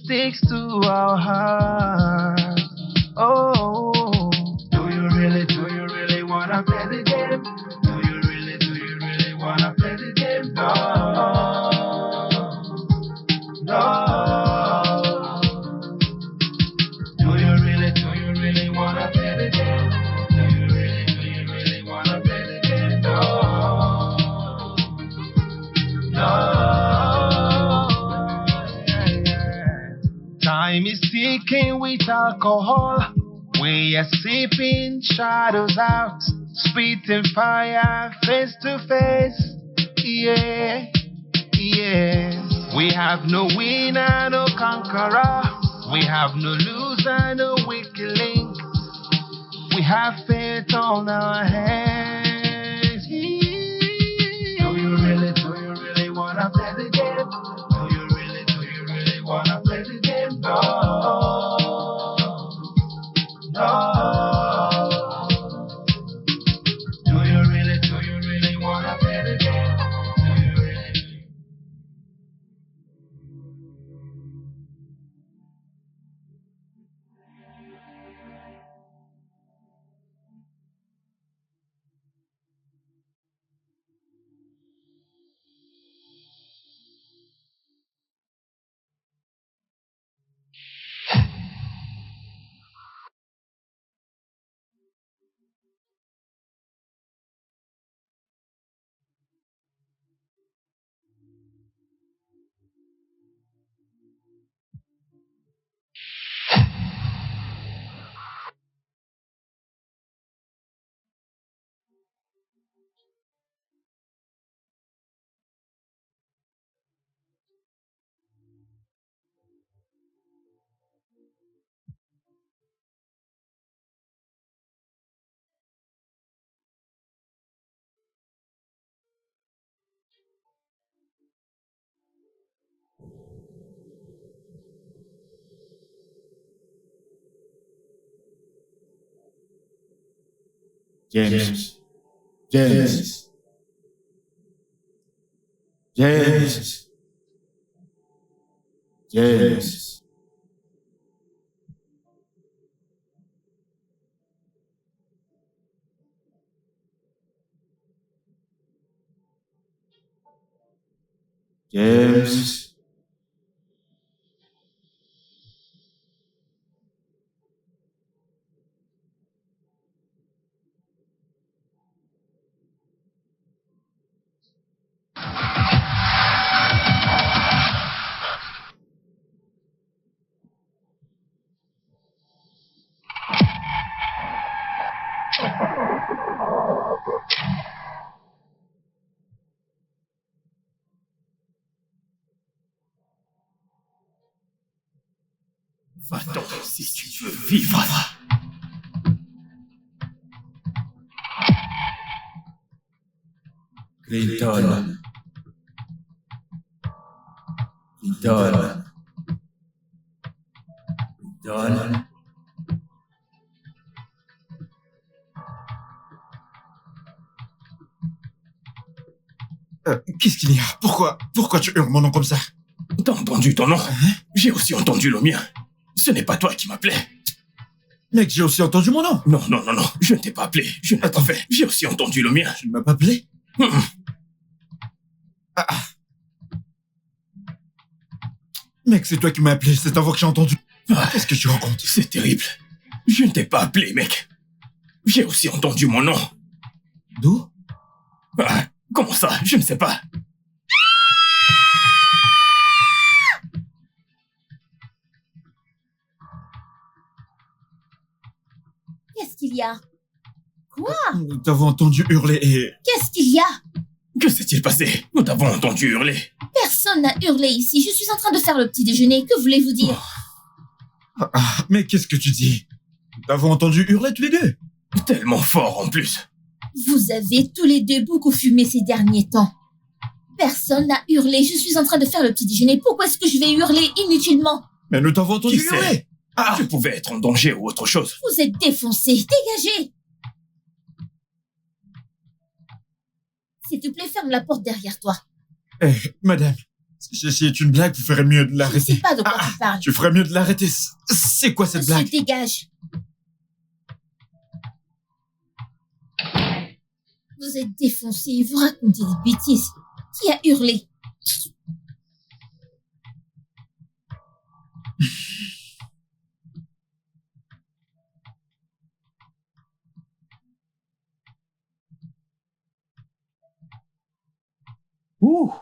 sticks to our heart. Oh, do you really wanna play the game? Do you really wanna play the game? No, no. Do you really wanna play the game? Do you really wanna play the game? No, no. Time is ticking with alcohol. We are sipping shadows out, spitting fire face to face. Yeah, yeah. We have no winner, no conqueror. We have no loser, no weak link. We have fate on our hands. Do you really wanna play the game? Do you really wanna play the game? No, no. Do you really wanna play the game? Do you really? James. James. James. James. James. Va-t'en si tu veux vivre. Clinton. Clinton. Clinton. Qu'est-ce qu'il y a? Pourquoi tu hurles mon nom comme ça? T'as entendu ton nom? J'ai aussi entendu le mien. Ce n'est pas toi qui m'appelais. Mec, j'ai aussi entendu mon nom. Non, je ne t'ai pas appelé. Je n'ai pas fait. J'ai aussi entendu le mien. Tu ne m'as pas appelé? Mec, c'est toi qui m'as appelé, c'est ta voix que j'ai entendue. Qu'est-ce que tu racontes? C'est terrible. Je ne t'ai pas appelé, mec. J'ai aussi entendu mon nom. D'où? Comment ça? Je ne sais pas. qu'il y a? Quoi? Nous t'avons entendu hurler et... Qu'est-ce qu'il y a? Que s'est-il passé? Nous t'avons entendu hurler. Personne n'a hurlé ici. Je suis en train de faire le petit déjeuner. Que voulez-vous dire? Mais qu'est-ce que tu dis? Nous t'avons entendu hurler tous les deux. Tellement fort en plus. Vous avez tous les deux beaucoup fumé ces derniers temps. Personne n'a hurlé. Je suis en train de faire le petit déjeuner. Pourquoi est-ce que je vais hurler inutilement? Mais nous t'avons entendu Qui sait? hurler. Je pouvais être en danger ou autre chose. Vous êtes défoncés. Dégagez. S'il te plaît, ferme la porte derrière toi. Eh, madame, si ceci est une blague, vous ferez mieux de Je ne l'arrêter. sais pas de quoi tu parles. Tu ferais mieux de l'arrêter. C'est quoi cette blague? Dégage. Vous êtes défoncés. Vous racontez des bêtises. Qui a hurlé? Ouh.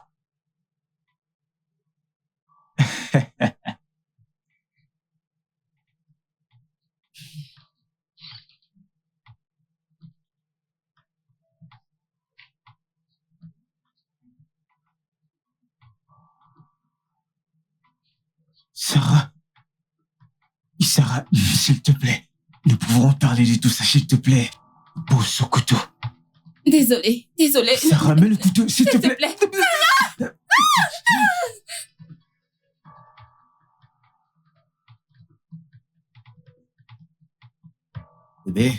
Sarah. Sarah, s'il te plaît. Nous pouvons parler de tout ça, s'il te plaît. Pose ce couteau. Désolée. Sarah, mets le couteau, s'il te plaît. Bébé.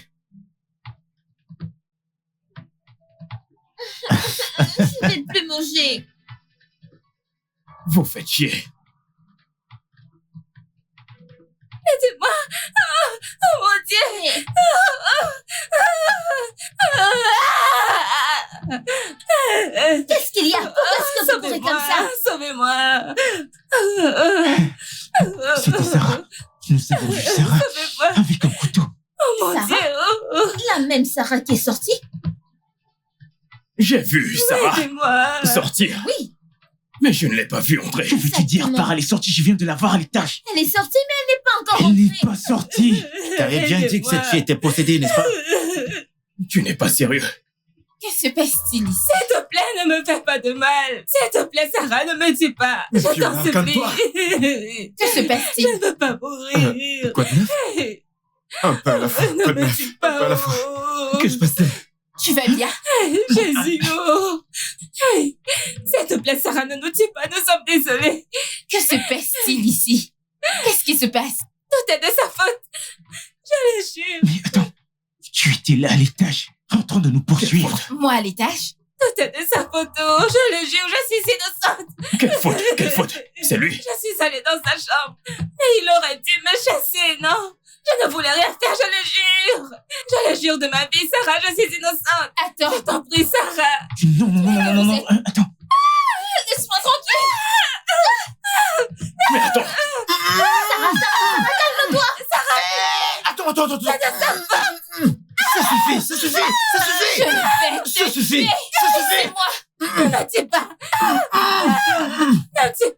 Je vais plus manger. Vous faites chier. Aidez-moi. Oh mon Dieu. Qu'est-ce qu'il y a? Pourquoi est-ce que vous courez comme ça? Sauvez-moi. C'était Sarah. Nous avons vu Sarah avec un couteau. Oh mon Sarah? Dieu. La même Sarah qui est sortie? J'ai vu Sarah Aidez-moi. sortir. Oui. Mais je ne l'ai pas vue entrer. Que veux-tu dire par elle est sortie? Je viens de la voir à l'étage. Elle est sortie, mais elle n'est pas encore Elle n'est rentrée. pas sortie. T'avais bien dit que cette fille était possédée, n'est-ce pas? Tu n'es pas sérieux. Que se passe-t-il ici? S'il te plaît, ne me fais pas de mal. S'il te plaît, Sarah, ne me tue pas. Mais Je Fiona, t'en supplie. calme-toi. Que se passe-t-il? Je ne veux pas mourir. Quoi de neuf? Un peu à la fois. Ne Quoi de me neuf? tue Un peu à la pas. fois. Oh. Que se passe-t-il? Tu vas bien? Jésus, oh. Hey, s'il te plaît, Sarah, ne nous tue pas, nous sommes désolés. Que se passe-t-il ici? Qu'est-ce qui se passe? Tout est de sa faute. Je le jure. Mais attends, tu étais là à l'étage, en train de nous poursuivre. Moi à l'étage? Tout est de sa faute, oh. Je le jure, je suis innocente. Quelle faute? Quelle faute? C'est lui. Je suis allée dans sa chambre et il aurait dû me chasser, non? Je ne voulais rien faire, je le jure. Je le jure de ma vie, Sarah, je suis innocente. Attends. Je t'en prie, Sarah. Non, attends. Laisse-moi tranquille. Mais attends. Calme-toi. Attends. Ça suffit. Ça suffit. Ne me tue pas. Ne me tue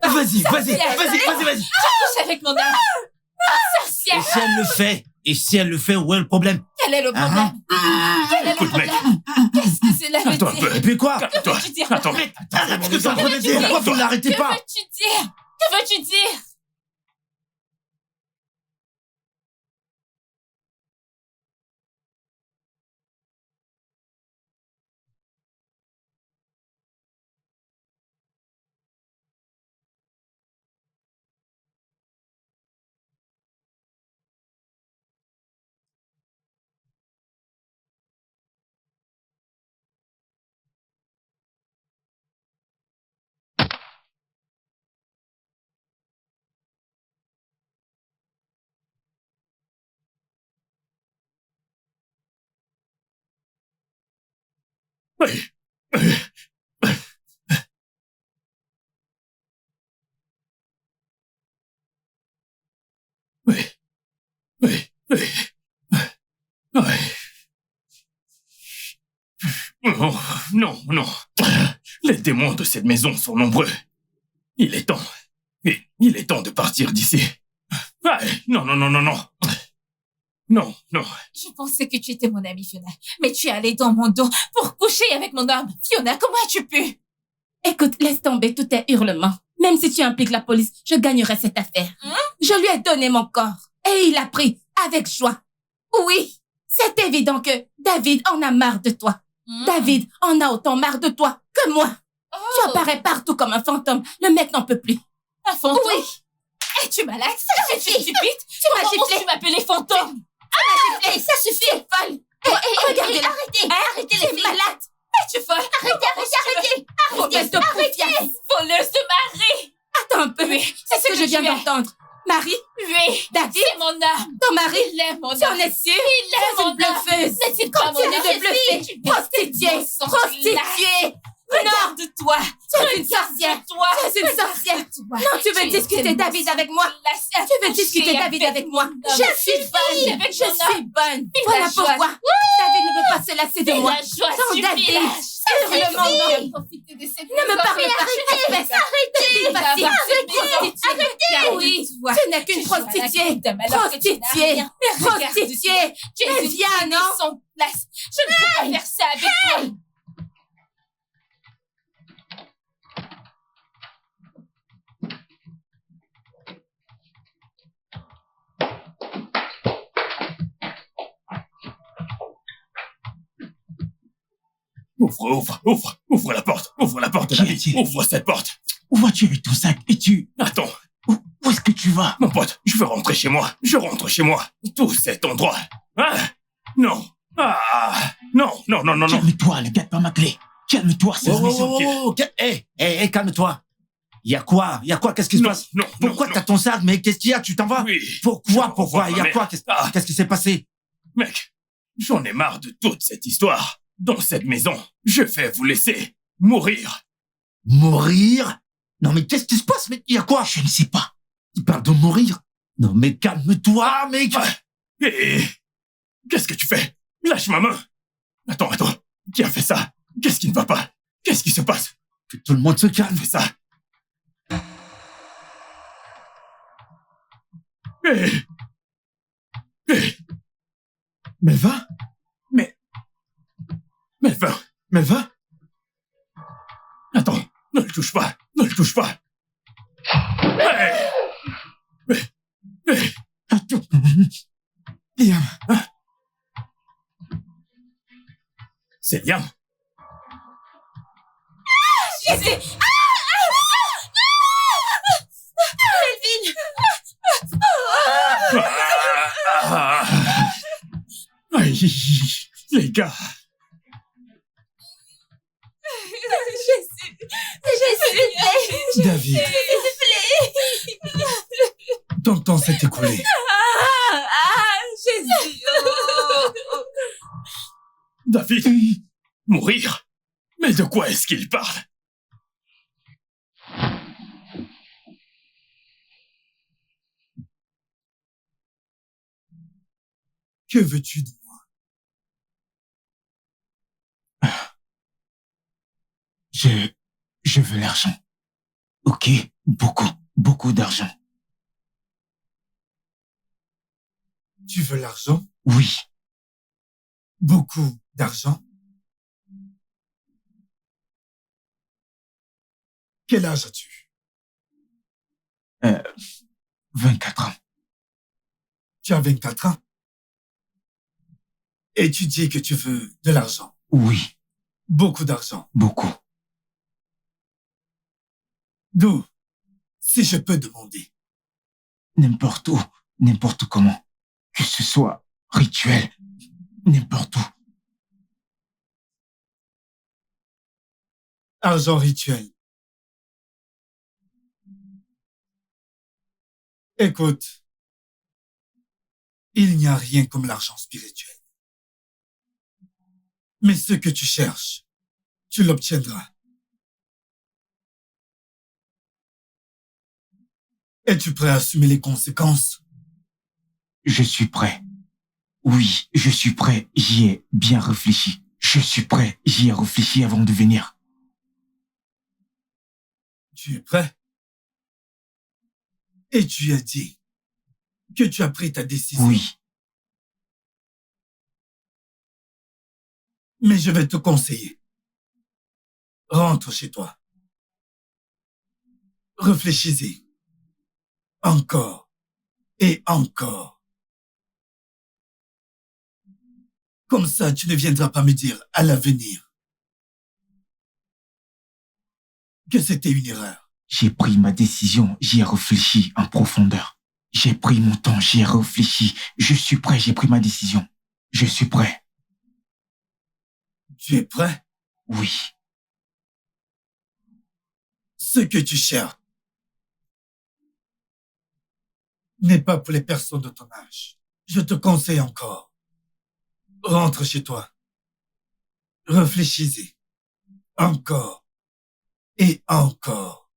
pas. Vas-y. Couche avec mon âme. Et Sorcière. si elle le fait, où est le problème? Quel est le problème? Quel est le Écoute, mec. problème? Qu'est-ce que cela veut Attends un dire? peu. Et puis quoi? Que veux-tu dire? Attends. Arrête ce que t'es en train de dire. Pourquoi vous ne l'arrêtez Que pas? veux-tu dire? Que veux-tu dire? Oui. Non. Les démons de cette maison sont nombreux. Il est temps. Il est temps de partir d'ici. Non. Non, non. Je pensais que tu étais mon amie, Fiona. Mais tu es allée dans mon dos pour coucher avec mon homme. Fiona, comment as-tu pu? Écoute, laisse tomber tous tes hurlements. Même si tu impliques la police, je gagnerai cette affaire. Je lui ai donné mon corps. Et il l'a pris avec joie. Oui, c'est évident que David en a marre de toi. David en a autant marre de toi que moi. Tu apparais partout comme un fantôme. Le mec n'en peut plus. Un fantôme? Oui. Es-tu malade? Es-tu stupide? Tu m'as giflé. Tu m'appelais fantôme? Giflé, ça suffit, folle. Regardez-la. Arrêtez les filles. Malade. Es-tu folle? Arrêtez. Mauvaise de confiance. Voleuse de mari. Attends un peu. Oui, C'est ce que je viens d'entendre. Marie, Oui, David, c'est mon âme. ton mari, Il aime mon tu en âme. es sûr? Il aime C'est mon une bluffeuse. N'est-il pas mon Continue âme? de bluffer. Prostituée. Prostituée. Regarde-toi. Tu es une sorcière. Toi. Tu es une sorcière. Non, tu veux discuter David avec moi? Tu veux discuter David avec moi? Je suis bonne. Je suis bonne. Voilà pourquoi. David ne veut pas se lasser de moi. Sans David. Hurle mon nom. Ne me parle pas. Arrêtez. Arrêtez. Oui, tu n'es qu'une prostituée. Prostituée. Prostituée. Mais viens, non? Son place. Je ne peux pas faire ça avec toi. Ouvre la porte. Ouvre la porte, David. Ouvre cette porte. Où vas-tu avec ton sac? Et tu... Attends. Où est-ce que tu vas? Mon pote, je veux rentrer chez moi. Je rentre chez moi. Tout cet endroit. Hein? Non. Ah. Non. Calme-toi, ne gâte pas ma clé. Calme-toi, c'est la maison. Hé, calme-toi. Y a quoi? Qu'est-ce qui se passe? Non. Pourquoi t'as ton sac? Mais qu'est-ce qu'il y a? Tu t'en vas? Oui. Pourquoi? Y a quoi? Qu'est-ce qui s'est passé? Mec, j'en ai marre de toute cette histoire. Dans cette maison, je vais vous laisser mourir. Mourir? Non, mais qu'est-ce qui se passe? Mais y a quoi? Je ne sais pas. Il parle de mourir? Non, mais calme-toi, mec! Et qu'est-ce que tu fais? Lâche ma main! Attends. Qui a fait ça? Qu'est-ce qui ne va pas? Qu'est-ce qui se passe? Que tout le monde se calme. Fais ça. Melva? Melva? Attends, ne le touche pas. Attends. Liam. C'est Liam. Jésus! Aïe, les gars. David. Ton temps s'est écoulé. Jésus! David, mourir? Mais de quoi est-ce qu'il parle? Que veux-tu de moi? Je veux l'argent. Ok, beaucoup d'argent. Tu veux l'argent? Oui. Beaucoup d'argent? Quel âge as-tu? 24 ans. Tu as 24 ans? Et tu dis que tu veux de l'argent? Oui. Beaucoup d'argent? Beaucoup. D'où? Si je peux demander. N'importe où, n'importe comment. Que ce soit rituel, n'importe où. Argent rituel. Écoute, il n'y a rien comme l'argent spirituel. Mais ce que tu cherches, tu l'obtiendras. Es-tu prêt à assumer les conséquences? Je suis prêt. Oui, je suis prêt. J'y ai bien réfléchi. Je suis prêt. J'y ai réfléchi avant de venir. Tu es prêt? Et tu as dit que tu as pris ta décision. Oui. Mais je vais te conseiller. Rentre chez toi. Réfléchis-y. Encore et encore. Comme ça, tu ne viendras pas me dire à l'avenir que c'était une erreur. J'ai pris ma décision, j'y ai réfléchi en profondeur. J'ai pris mon temps, j'y ai réfléchi. Je suis prêt, j'ai pris ma décision. Je suis prêt. Tu es prêt? Oui. Ce que tu cherches n'est pas pour les personnes de ton âge. Je te conseille encore. Rentre chez toi. Réfléchis-y. Encore. Et encore.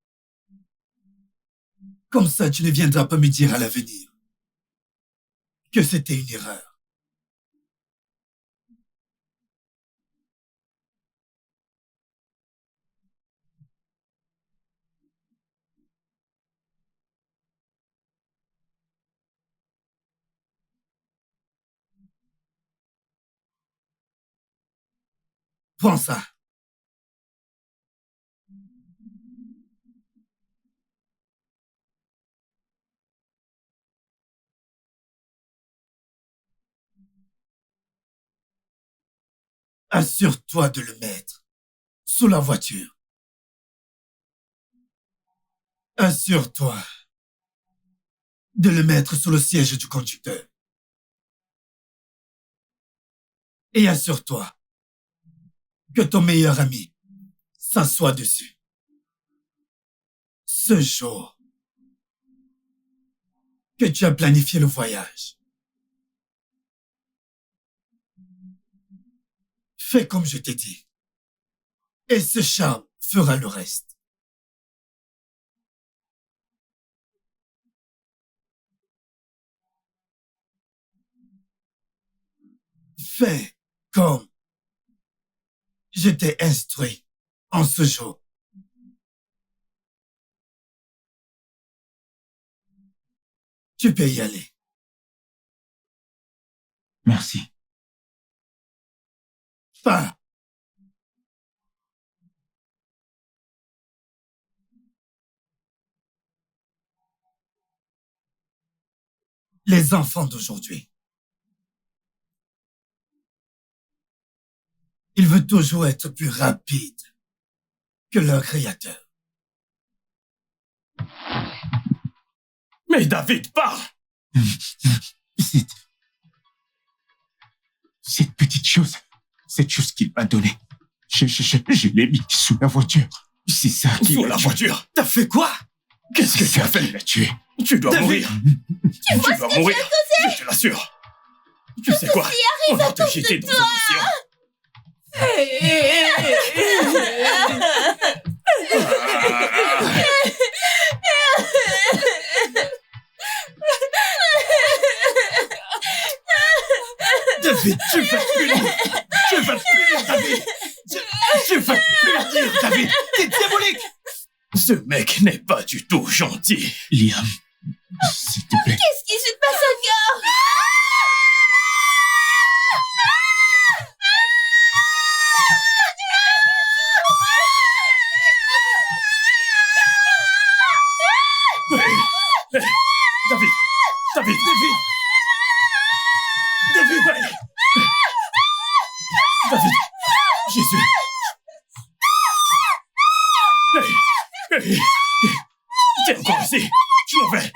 Comme ça, tu ne viendras pas me dire à l'avenir que c'était une erreur. Prends ça. Assure-toi de le mettre sous la voiture. Assure-toi de le mettre sous le siège du conducteur. Et assure-toi que ton meilleur ami s'assoit dessus. Ce jour que tu as planifié le voyage. Fais comme je t'ai dit. Et ce charme fera le reste. Fais comme je t'ai instruit en ce jour. Tu peux y aller. Merci. Pas. Les enfants d'aujourd'hui. Ils veulent toujours être plus rapides que leur créateur. Mais David, pars! Cette petite chose, cette chose qu'il m'a donnée, je l'ai mis sous la voiture. C'est ça qui Sous la voiture? T'as fait quoi? Qu'est-ce que tu as fait? l'a tué. Tu dois David, mourir. Tu dois mourir. Je te l'assure. Tu sais quoi? On va te jeter dans un océan. David, tu vas te punir. Tu vas te punir, David. Tu vas te punir, David. T'es diabolique. Ce mec n'est pas du tout gentil. Liam, s'il te plaît. Qu'est-ce qui se passe encore? Hey, David, David, David. David, David, Jésus. Hey, t'es encore ici. Je m'en vais.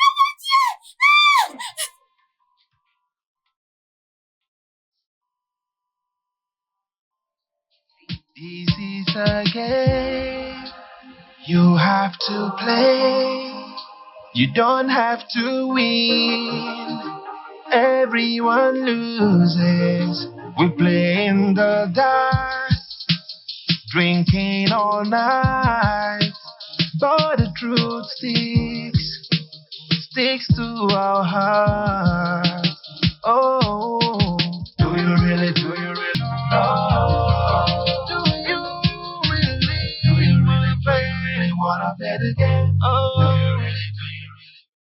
This is a game you have to play. You don't have to win. Everyone loses. We play in the dark, drinking all night. But the truth sticks to our hearts. Oh.